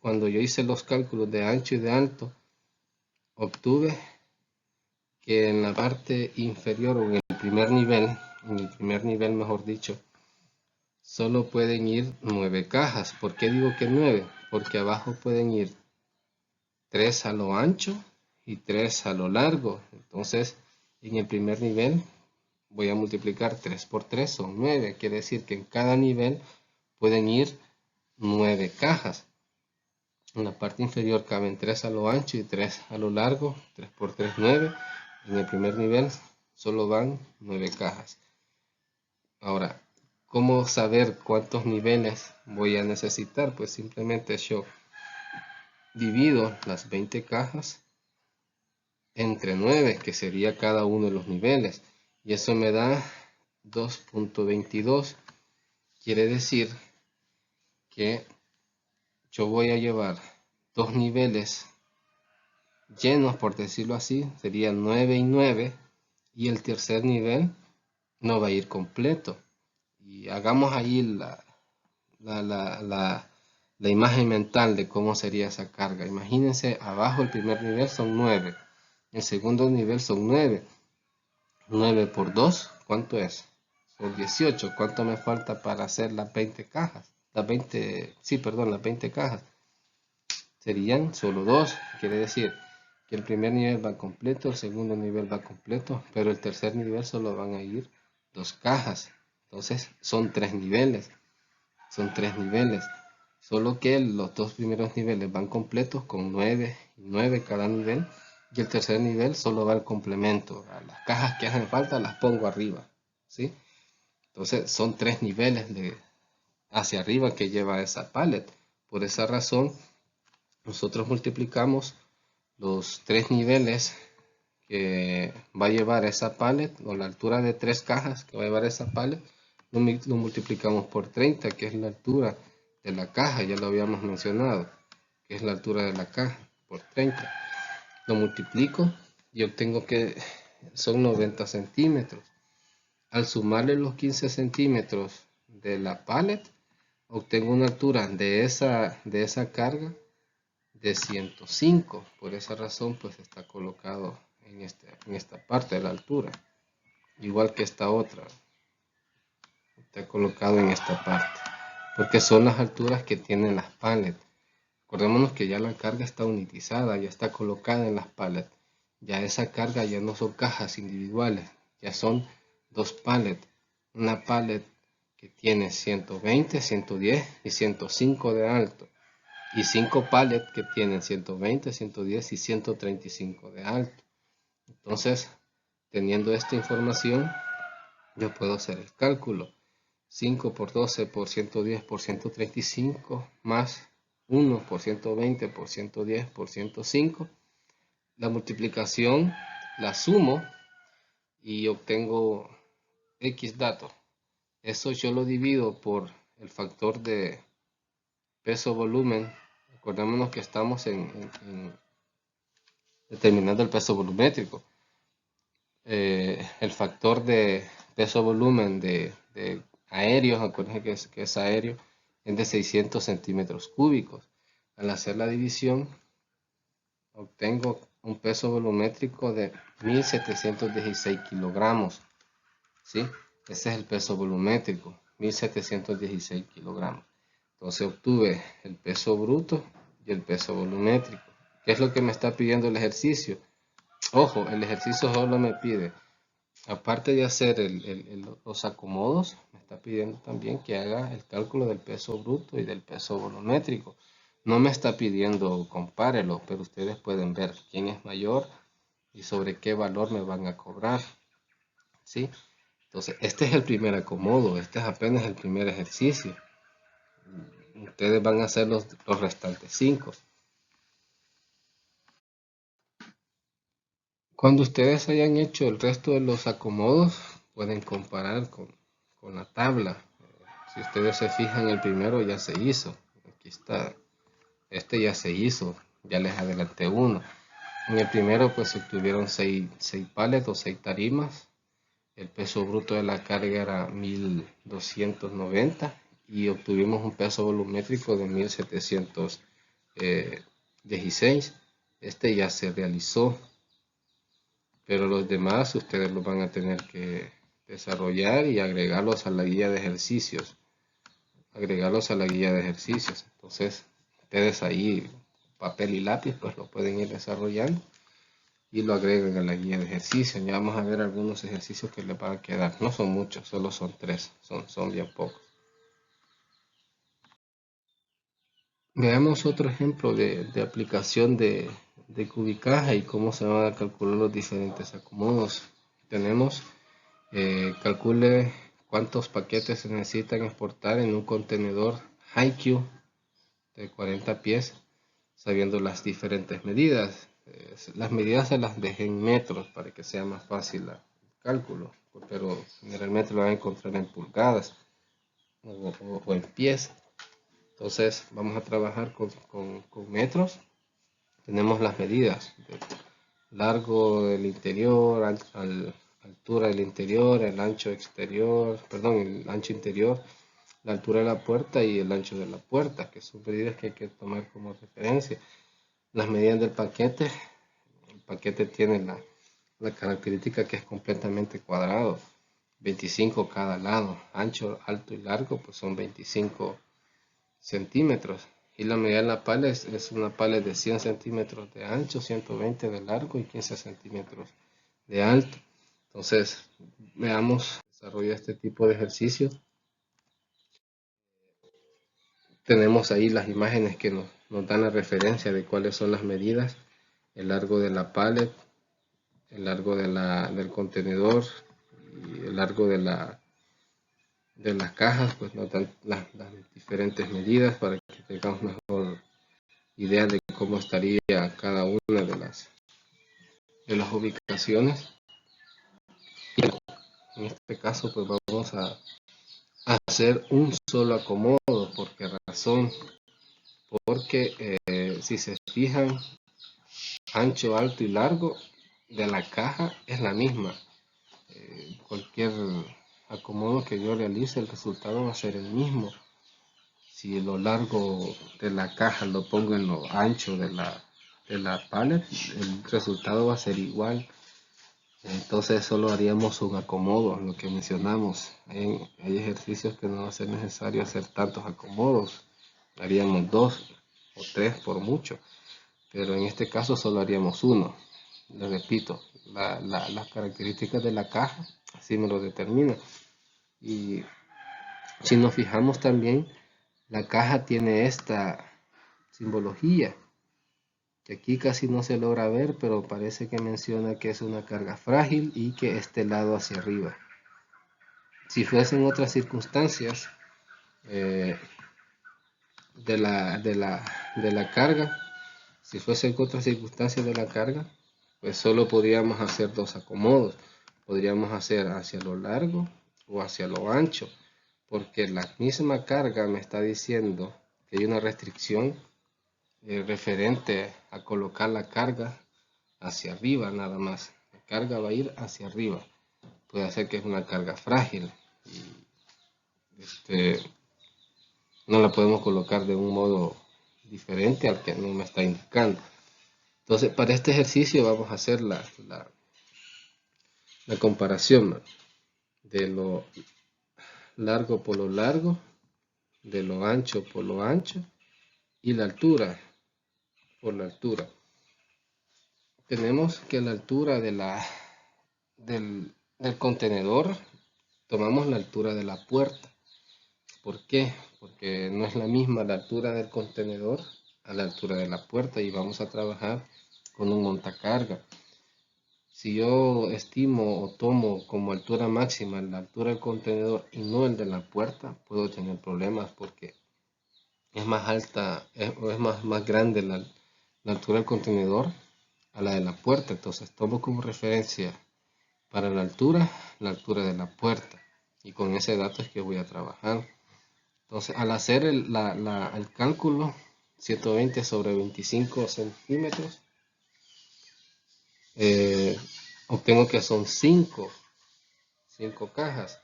cuando yo hice los cálculos de ancho y de alto, obtuve que en la parte inferior o en el primer nivel mejor dicho, solo pueden ir 9 cajas. ¿Por qué digo que 9? Porque abajo pueden ir 3 a lo ancho y 3 a lo largo. Entonces, en el primer nivel voy a multiplicar 3 por 3, son 9. Quiere decir que en cada nivel pueden ir 9 cajas. En la parte inferior caben 3 a lo ancho y 3 a lo largo. 3 por 3, 9. En el primer nivel solo van 9 cajas. Ahora, ¿cómo saber cuántos niveles voy a necesitar? Pues simplemente yo divido las 20 cajas entre 9, que sería cada uno de los niveles. Y eso me da 2.22. Quiere decir que yo voy a llevar dos niveles llenos, por decirlo así, serían 9 y 9, y el tercer nivel no va a ir completo. Y hagamos ahí la imagen mental de cómo sería esa carga. Imagínense, abajo el primer nivel son 9, el segundo nivel son 9. 9 por 2, ¿cuánto es? Son 18. ¿Cuánto me falta para hacer las 20 cajas? Las 20 cajas. Serían solo 2. Quiere decir que el primer nivel va completo, el segundo nivel va completo, pero el tercer nivel solo van a ir 2 cajas. Entonces son 3 niveles. Son 3 niveles. Solo que los dos primeros niveles van completos con 9 y 9 cada nivel. Y el tercer nivel solo va al complemento. A las cajas que hacen falta las pongo arriba, ¿sí? Entonces son 3 niveles hacia arriba que lleva esa pallet. Por esa razón, nosotros multiplicamos los 3 niveles que va a llevar esa pallet, o la altura de 3 cajas que va a llevar esa pallet, lo multiplicamos por 30, que es la altura de la caja, ya lo habíamos mencionado, que es la altura de la caja, por 30. Lo multiplico y obtengo que son 90 centímetros. Al sumarle los 15 centímetros de la pallet, obtengo una altura de esa carga de 105. Por esa razón, pues está colocado en esta parte de la altura. Igual que esta otra, está colocado en esta parte. Porque son las alturas que tienen las pallets. Acordémonos que ya la carga está unitizada, ya está colocada en las pallets. Ya esa carga ya no son cajas individuales, ya son dos pallets. Una pallet que tiene 120, 110 y 105 de alto. Y 5 pallets que tienen 120, 110 y 135 de alto. Entonces, teniendo esta información, yo puedo hacer el cálculo. 5 por 12 por 110 por 135 más 1 por 120 por 110 por 105. La multiplicación la sumo y obtengo X datos. Eso yo lo divido por el factor de peso-volumen. Acordémonos que estamos determinando el peso volumétrico. El factor de peso-volumen de aéreos, acuérdense que es aéreo, es de 600 centímetros cúbicos. Al hacer la división, obtengo un peso volumétrico de 1716 kilogramos. ¿Sí? Ese es el peso volumétrico, 1716 kilogramos. Entonces obtuve el peso bruto y el peso volumétrico. ¿Qué es lo que me está pidiendo el ejercicio? Ojo, el ejercicio solo me pide, aparte de hacer los acomodos, me está pidiendo también que haga el cálculo del peso bruto y del peso volumétrico. No me está pidiendo compárelo, pero ustedes pueden ver quién es mayor y sobre qué valor me van a cobrar. ¿Sí? Entonces, este es el primer acomodo, este es apenas el primer ejercicio. Ustedes van a hacer los restantes 5. Cuando ustedes hayan hecho el resto de los acomodos, pueden comparar con la tabla. Si ustedes se fijan, el primero ya se hizo. Aquí está. Este ya se hizo. Ya les adelanté uno. En el primero, pues se obtuvieron 6 pallets o 6 tarimas. El peso bruto de la carga era 1290 y obtuvimos un peso volumétrico de 1716. Este ya se realizó, pero los demás ustedes los van a tener que desarrollar y agregarlos a la guía de ejercicios. Entonces, ustedes ahí, papel y lápiz, pues lo pueden ir desarrollando y lo agregan a la guía de ejercicios. Ya vamos a ver algunos ejercicios que les van a quedar. No son muchos, solo son 3, son bien pocos. Veamos otro ejemplo de aplicación de cubicaje y cómo se van a calcular los diferentes acomodos. Tenemos, calcule cuántos paquetes se necesitan exportar en un contenedor HiQ de 40 pies, sabiendo las diferentes medidas. Las medidas se las dejé en metros para que sea más fácil el cálculo, pero generalmente lo van a encontrar en pulgadas o en pies. Entonces vamos a trabajar con metros. Tenemos las medidas de largo del interior, altura del interior, el ancho exterior, perdón, el ancho interior, la altura de la puerta y el ancho de la puerta, que son medidas que hay que tomar como referencia. Las medidas del paquete, el paquete tiene la característica que es completamente cuadrado, 25 cada lado, ancho, alto y largo, pues son 25 centímetros. Y la medida de la pala es una pala de 100 centímetros de ancho, 120 de largo y 15 centímetros de alto. Entonces, veamos, desarrolla este tipo de ejercicio. Tenemos ahí las imágenes que nos dan la referencia de cuáles son las medidas, el largo de la pallet, el largo del contenedor y el largo de las cajas, pues nos dan las diferentes medidas para que tengamos mejor idea de cómo estaría cada una de las ubicaciones. Y en este caso, pues vamos a hacer un solo acomodo. ¿Por qué razón? Porque si se fijan, ancho, alto y largo de la caja es la misma. Cualquier acomodo que yo realice, el resultado va a ser el mismo. Si lo largo de la caja lo pongo en lo ancho de la pallet, el resultado va a ser igual. Entonces solo haríamos un acomodo, lo que mencionamos. Hay ejercicios que no va a ser necesario hacer tantos acomodos. Haríamos 2 o 3 por mucho. Pero en este caso solo haríamos uno. Les repito, las características de la caja así me lo determina. Y si nos fijamos también, la caja tiene esta simbología, que aquí casi no se logra ver, pero parece que menciona que es una carga frágil y que esté lado hacia arriba. Si fuesen otras circunstancias de la carga, si fuesen otras circunstancias de la carga, pues solo podríamos hacer 2 acomodos. podríamos hacer hacia lo largo o hacia lo ancho, porque la misma carga me está diciendo que hay una restricción referente a colocar la carga hacia arriba nada más. La carga va a ir hacia arriba. Puede ser que es una carga frágil y no la podemos colocar de un modo diferente al que no me está indicando. Entonces, para este ejercicio vamos a hacer la comparación de lo largo por lo largo, de lo ancho por lo ancho y la altura por la altura. Tenemos que la altura del contenedor, tomamos la altura de la puerta. ¿Por qué? Porque no es la misma la altura del contenedor a la altura de la puerta y vamos a trabajar con un montacarga. Si yo estimo o tomo como altura máxima la altura del contenedor y no el de la puerta, puedo tener problemas porque es más alta, es más grande la altura del contenedor a la de la puerta. Entonces tomo como referencia para la altura de la puerta. Y con ese dato es que voy a trabajar. Entonces al hacer el cálculo, 120 sobre 25 centímetros, obtengo que son 5 cajas.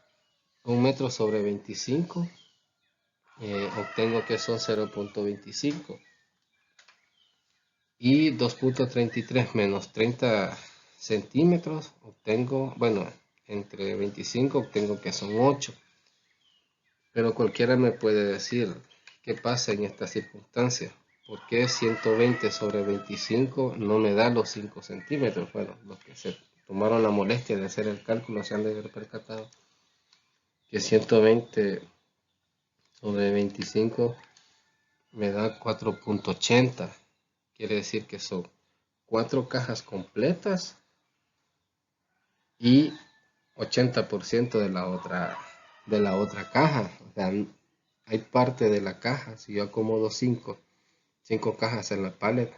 1 metro sobre 25, obtengo que son 0.25. Y 2.33 menos 30 centímetros, obtengo, bueno, entre 25 obtengo que son 8. Pero cualquiera me puede decir qué pasa en esta circunstancia. ¿Por qué 120 sobre 25 no me da los 5 centímetros? Bueno, los que se tomaron la molestia de hacer el cálculo se han de haber percatado que 120 sobre 25 me da 4.80. Quiere decir que son 4 cajas completas y 80% de la otra caja. O sea, hay parte de la caja. Si yo acomodo 5 cajas en la pallet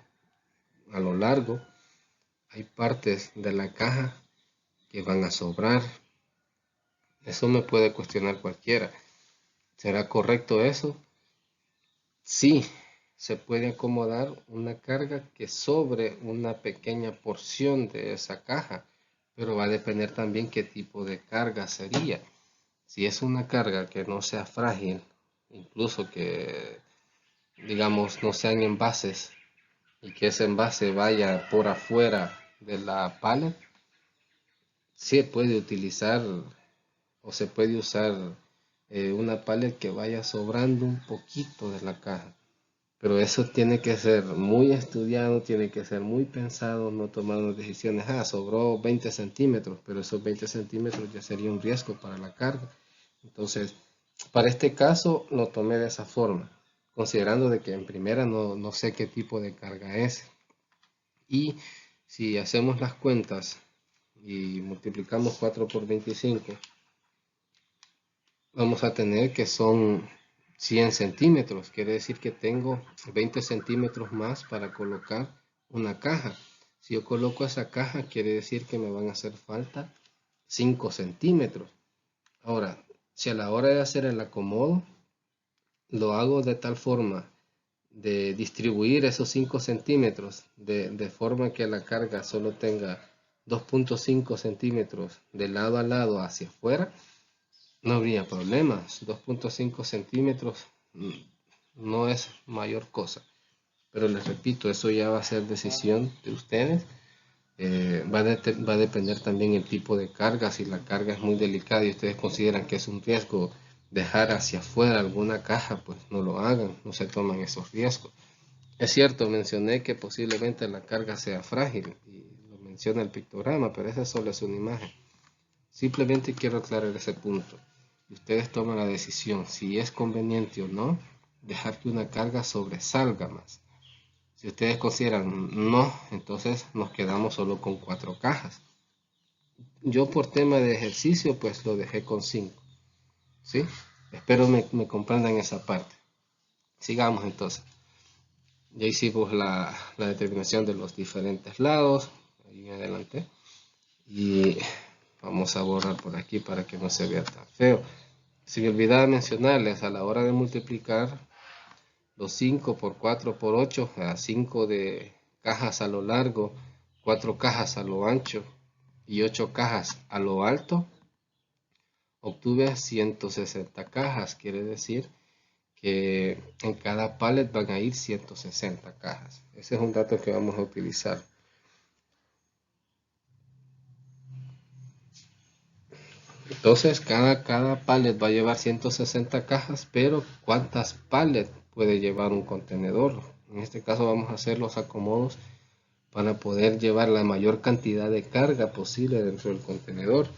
a lo largo, hay partes de la caja que van a sobrar. Eso me puede cuestionar cualquiera. ¿Será correcto eso? Sí, se puede acomodar una carga que sobre una pequeña porción de esa caja, pero va a depender también qué tipo de carga sería. Si es una carga que no sea frágil, incluso que digamos no sean envases y que ese envase vaya por afuera de la pallet, se puede utilizar o se puede usar una pallet que vaya sobrando un poquito de la caja. Pero eso tiene que ser muy estudiado, tiene que ser muy pensado, no tomar unas decisiones. Sobró 20 centímetros, pero esos 20 centímetros ya sería un riesgo para la carga. Entonces, para este caso lo tomé de esa forma, considerando de que en primera no sé qué tipo de carga es. Y si hacemos las cuentas y multiplicamos 4 por 25, vamos a tener que son 100 centímetros. Quiere decir que tengo 20 centímetros más para colocar una caja. Si yo coloco esa caja, quiere decir que me van a hacer falta 5 centímetros. Ahora, si a la hora de hacer el acomodo, lo hago de tal forma de distribuir esos 5 centímetros de forma que la carga solo tenga 2.5 centímetros de lado a lado hacia afuera, no habría problemas. 2.5 centímetros no es mayor cosa. Pero les repito, eso ya va a ser decisión de ustedes. Va a depender también el tipo de carga. Si la carga es muy delicada y ustedes consideran que es un riesgo dejar hacia afuera alguna caja, pues no lo hagan, no se toman esos riesgos. Es cierto, mencioné que posiblemente la carga sea frágil y lo menciona el pictograma, pero esa solo es una imagen. Simplemente quiero aclarar ese punto. Ustedes toman la decisión si es conveniente o no dejar que una carga sobresalga más. Si ustedes consideran no, entonces nos quedamos solo con 4 cajas. Yo por tema de ejercicio pues lo dejé con 5. ¿Sí? Espero me comprendan esa parte. Sigamos entonces. Ya hicimos la determinación de los diferentes lados. Ahí en adelante. Y Vamos a borrar por aquí para que no se vea tan feo. Se me olvidaba mencionarles a la hora de multiplicar los 5 por 4 por 8, a 5 de cajas a lo largo, 4 cajas a lo ancho y 8 cajas a lo alto, obtuve 160 cajas. Quiere decir que en cada pallet van a ir 160 cajas. Ese es un dato que vamos a utilizar. Entonces cada pallet va a llevar 160 cajas, pero ¿cuántas pallets puede llevar un contenedor? En este caso vamos a hacer los acomodos para poder llevar la mayor cantidad de carga posible dentro del contenedor.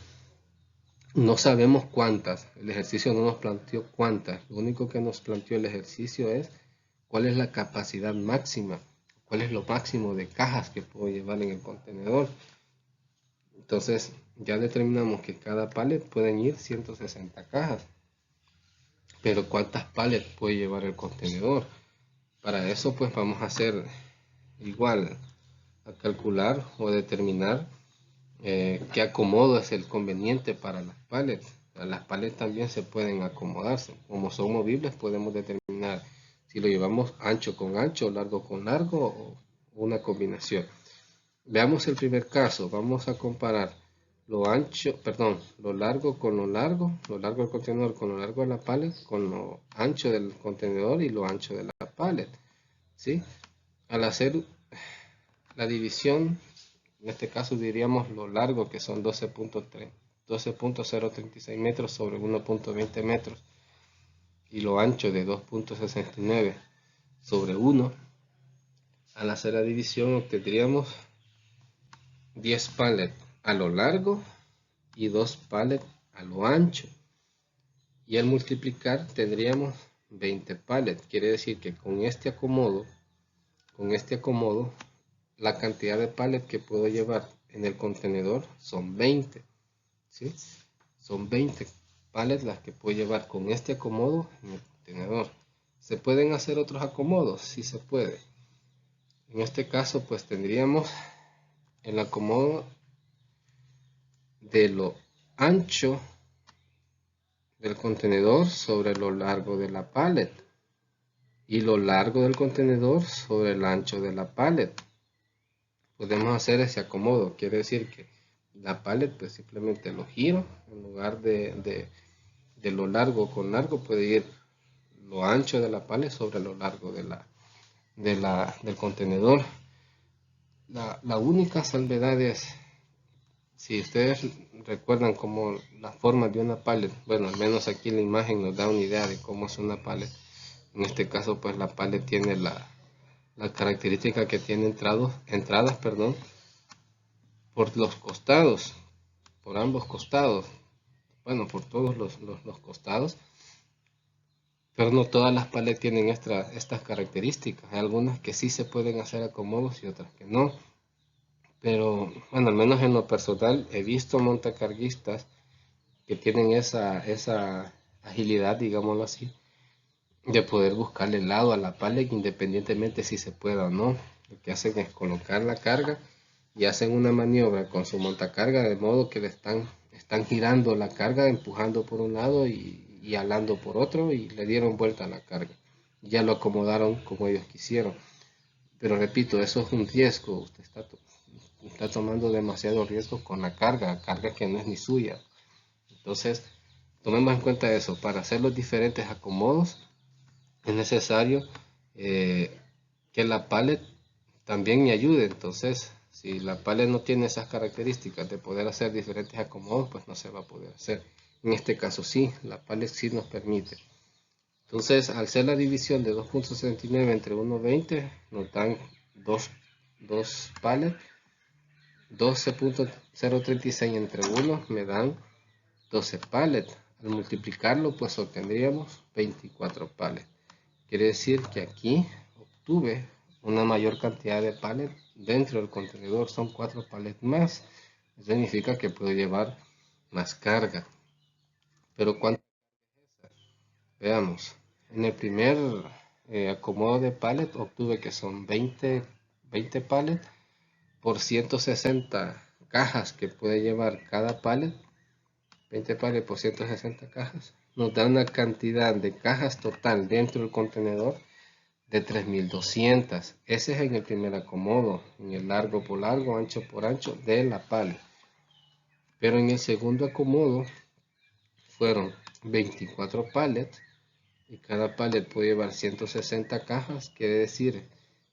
No sabemos cuántas, el ejercicio no nos planteó cuántas, lo único que nos planteó el ejercicio es cuál es la capacidad máxima, cuál es lo máximo de cajas que puedo llevar en el contenedor. Entonces ya determinamos que cada pallet pueden ir 160 cajas, pero ¿cuántas pallets puede llevar el contenedor? Para eso pues vamos a hacer igual, a calcular o determinar qué acomodo es el conveniente para las pallets. Las pallets también se pueden acomodarse. Como son movibles podemos determinar si lo llevamos ancho con ancho, largo con largo o una combinación. Veamos el primer caso. Vamos a comparar lo largo con lo largo del contenedor con lo largo de la pallet, con lo ancho del contenedor y lo ancho de la pallet. ¿Sí? Al hacer la división, en este caso diríamos lo largo, que son 12.036 metros sobre 1.20 metros, y lo ancho de 2.69 sobre 1. Al hacer la división obtendríamos 10 pallets a lo largo y 2 pallets a lo ancho. Y al multiplicar tendríamos 20 pallets. Quiere decir que con este acomodo, la cantidad de pallets que puedo llevar en el contenedor son 20. ¿Sí? Son 20 pallets las que puedo llevar con este acomodo en el contenedor. ¿Se pueden hacer otros acomodos? Sí se puede. En este caso pues tendríamos el acomodo de lo ancho del contenedor sobre lo largo de la pallet y lo largo del contenedor sobre el ancho de la pallet. Podemos hacer ese acomodo, quiere decir que la pallet pues simplemente lo giro, en lugar de lo largo con largo puede ir lo ancho de la pallet sobre lo largo del contenedor. La única salvedad es, si ustedes recuerdan como la forma de una pallet, bueno, al menos aquí la imagen nos da una idea de cómo es una pallet. En este caso pues la pallet tiene la característica que tiene entradas por los costados, por ambos costados, bueno, por todos los costados, pero no todas las pallets tienen estas características. Hay algunas que sí se pueden hacer acomodos y otras que no. Pero bueno, al menos en lo personal he visto montacarguistas que tienen esa agilidad, digámoslo así, de poder buscarle el lado a la pallet independientemente si se pueda o no. Lo que hacen es colocar la carga y hacen una maniobra con su montacarga de modo que están girando la carga, empujando por un lado y alando por otro, y le dieron vuelta a la carga. Ya lo acomodaron como ellos quisieron. Pero repito, eso es un riesgo. Usted está tomando demasiado riesgo con la carga que no es ni suya. Entonces, tomemos en cuenta eso. Para hacer los diferentes acomodos es necesario que la pallet también me ayude. Entonces, si la pallet no tiene esas características de poder hacer diferentes acomodos, pues no se va a poder hacer. En este caso sí, la pallet sí nos permite. Entonces, al hacer la división de 2.69 entre 1.20, nos dan dos pallets. 12.036 entre 1 me dan 12 pallets. Al multiplicarlo, pues obtendríamos 24 pallets. Quiere decir que aquí obtuve una mayor cantidad de pallets dentro del contenedor. Son 4 pallets más. Eso significa que puedo llevar más carga. Pero ¿cuánto? Veamos. En el primer acomodo de pallet obtuve que son 20 pallets por 160 cajas que puede llevar cada pallet, 20 palets por 160 cajas, nos da una cantidad de cajas total dentro del contenedor de 3200. Ese es en el primer acomodo, en el largo por largo, ancho por ancho de la pallet. Pero en el segundo acomodo fueron 24 pallets y cada pallet puede llevar 160 cajas. Quiere decir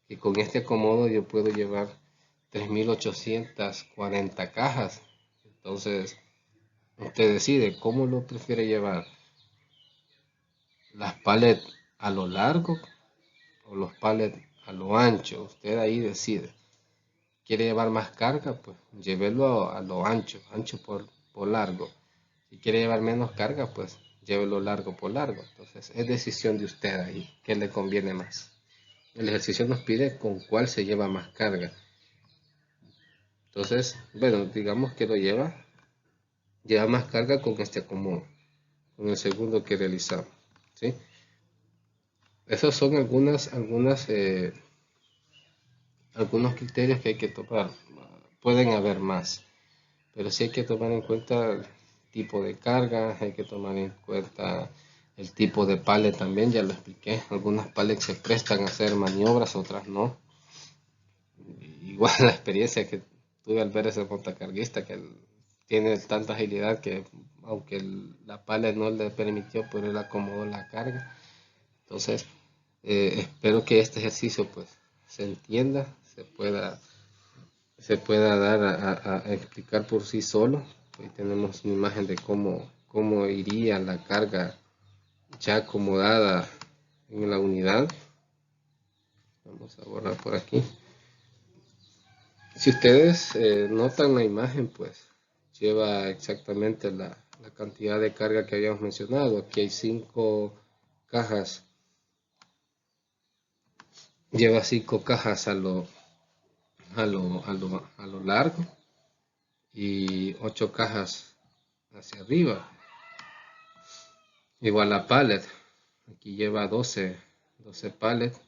que con este acomodo yo puedo llevar 3840 cajas. Entonces usted decide cómo lo prefiere llevar, las pallets a lo largo o los pallets a lo ancho. Usted ahí decide. ¿Quiere llevar más carga? Pues llévelo a lo ancho, ancho por largo. Si quiere llevar menos carga, pues llévelo largo por largo. Entonces es decisión de usted ahí, qué le conviene más. El ejercicio nos pide con cuál se lleva más carga. Entonces, bueno, digamos que lo lleva más carga con este acomodo, con el segundo que realizamos, ¿sí? Esos son algunos criterios que hay que tomar. Pueden haber más, pero sí hay que tomar en cuenta el tipo de carga, hay que tomar en cuenta el tipo de pallet también, ya lo expliqué. Algunas pallets se prestan a hacer maniobras, otras no. Igual la experiencia que tuve al ver ese montacarguista que tiene tanta agilidad que aunque la pallet no le permitió, pero él acomodó la carga. Entonces, espero que este ejercicio pues se entienda, se pueda dar a explicar por sí solo. Ahí tenemos una imagen de cómo iría la carga ya acomodada en la unidad. Vamos a borrar por aquí. Si ustedes notan la imagen, pues lleva exactamente la cantidad de carga que habíamos mencionado. Aquí hay 5 cajas. Lleva 5 cajas a lo largo y 8 cajas hacia arriba. Igual la pallet, aquí lleva 12 pallets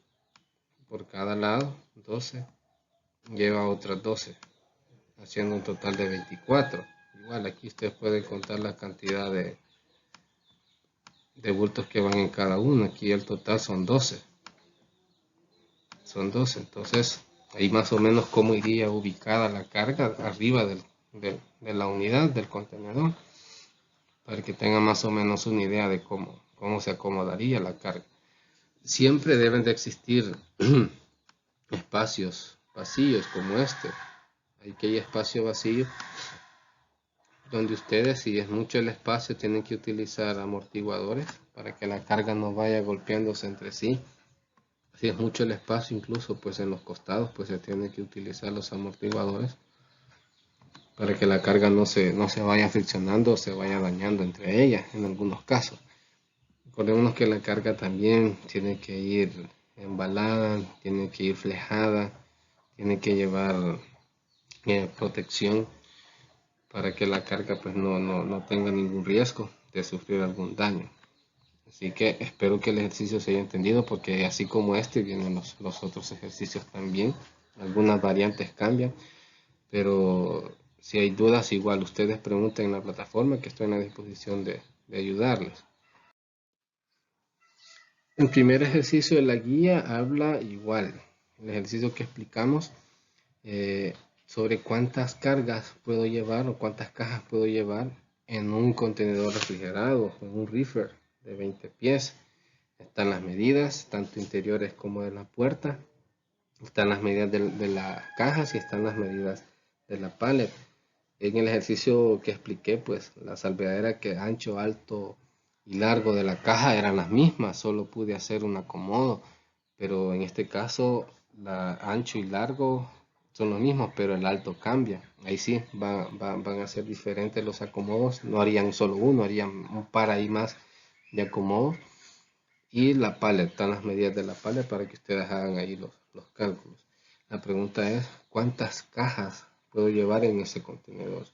por cada lado, 12, lleva otras 12, haciendo un total de 24. Igual aquí ustedes pueden contar la cantidad de bultos que van en cada uno. Aquí el total son 12. Entonces ahí más o menos cómo iría ubicada la carga arriba de la unidad del contenedor, para que tengan más o menos una idea de cómo se acomodaría la carga. Siempre deben de existir espacios vacíos como este. Aquí hay espacio vacío donde ustedes, si es mucho el espacio, tienen que utilizar amortiguadores para que la carga no vaya golpeándose entre sí. Si es mucho el espacio, incluso pues en los costados, pues se tiene que utilizar los amortiguadores para que la carga no se vaya friccionando o se vaya dañando entre ellas en algunos casos. Recordemos que la carga también tiene que ir embalada, tiene que ir flejada, tiene que llevar protección para que la carga pues no tenga ningún riesgo de sufrir algún daño. Así que espero que el ejercicio se haya entendido, porque así como este vienen los otros ejercicios también. Algunas variantes cambian, pero si hay dudas, igual ustedes pregunten en la plataforma, que estoy en la disposición de ayudarles. El primer ejercicio de la guía habla igual, el ejercicio que explicamos, sobre cuántas cargas puedo llevar o cuántas cajas puedo llevar en un contenedor refrigerado, en un reefer de 20 pies. Están las medidas, tanto interiores como de la puerta. Están las medidas de las cajas y están las medidas de la pallet. En el ejercicio que expliqué, pues la salvedad era que ancho, alto y largo de la caja eran las mismas, solo pude hacer un acomodo, pero en este caso ancho y largo son los mismos, pero el alto cambia. Ahí sí van a ser diferentes los acomodos, no harían solo uno, harían un par ahí más de acomodo. Y la pallet, están las medidas de la pallet para que ustedes hagan ahí los cálculos. La pregunta es, ¿cuántas cajas puedo llevar en ese contenedor?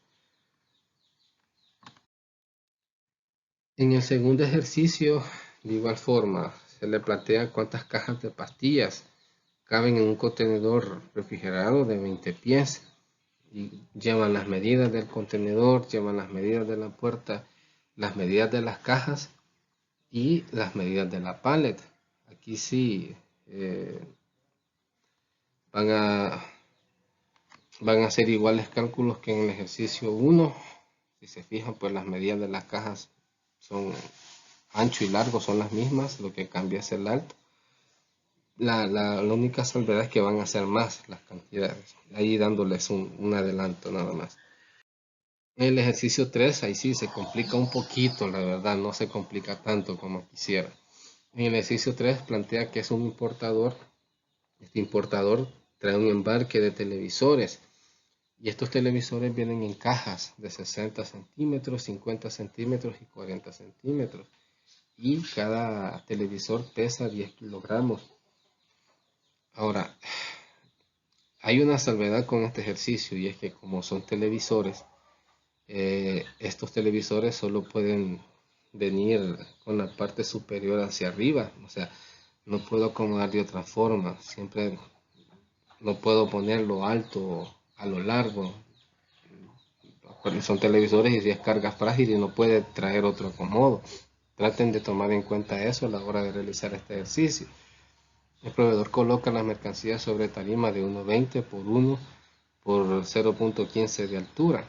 En el segundo ejercicio, de igual forma, se le plantea cuántas cajas de pastillas caben en un contenedor refrigerado de 20 pies. y llevan las medidas del contenedor, llevan las medidas de la puerta, las medidas de las cajas y las medidas de la pallet. Aquí sí van a, van a hacer iguales cálculos que en el ejercicio 1. Si se fijan, pues las medidas de las cajas son ancho y largo, son las mismas, lo que cambia es el alto. La única salvedad es que van a ser más las cantidades, ahí dándoles un adelanto nada más. En el ejercicio 3, ahí sí se complica un poquito, la verdad, no se complica tanto como quisiera. En el ejercicio 3 plantea que es un importador. Este importador trae un embarque de televisores y estos televisores vienen en cajas de 60 centímetros, 50 centímetros y 40 centímetros. Y cada televisor pesa 10 kilogramos. Ahora, hay una salvedad con este ejercicio y es que como son televisores, estos televisores solo pueden venir con la parte superior hacia arriba. O sea, no puedo acomodar de otra forma. Siempre no puedo ponerlo alto a lo largo. Son televisores y si es carga frágil y no puede traer otro acomodo. Traten de tomar en cuenta eso a la hora de realizar este ejercicio. El proveedor coloca las mercancías sobre tarima de 1,20 por 1 por 0,15 de altura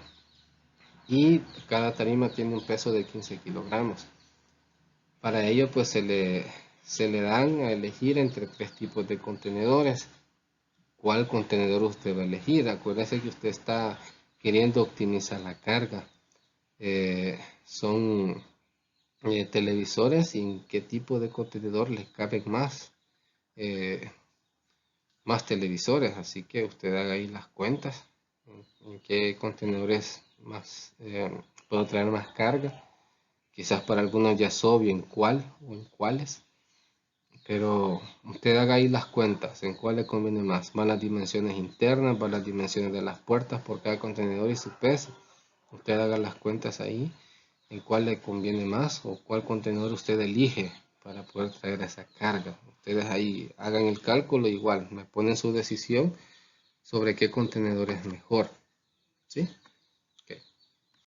y cada tarima tiene un peso de 15 kilogramos. Para ello pues se le dan a elegir entre 3 tipos de contenedores. ¿Cuál contenedor usted va a elegir? Acuérdese que usted está queriendo optimizar la carga. Son televisores y en qué tipo de contenedor les caben eh, más televisores, así que usted haga ahí las cuentas en qué contenedores más puedo traer más carga. Quizás para algunos ya es obvio en cuál o en cuáles, pero usted haga ahí las cuentas en cuál le conviene más. Van las dimensiones internas, van las dimensiones de las puertas por cada contenedor y su peso. Usted haga las cuentas ahí en cuál le conviene más o cuál contenedor usted elige para poder traer esa carga. Ustedes ahí hagan el cálculo igual, me ponen su decisión sobre qué contenedor es mejor, ¿sí?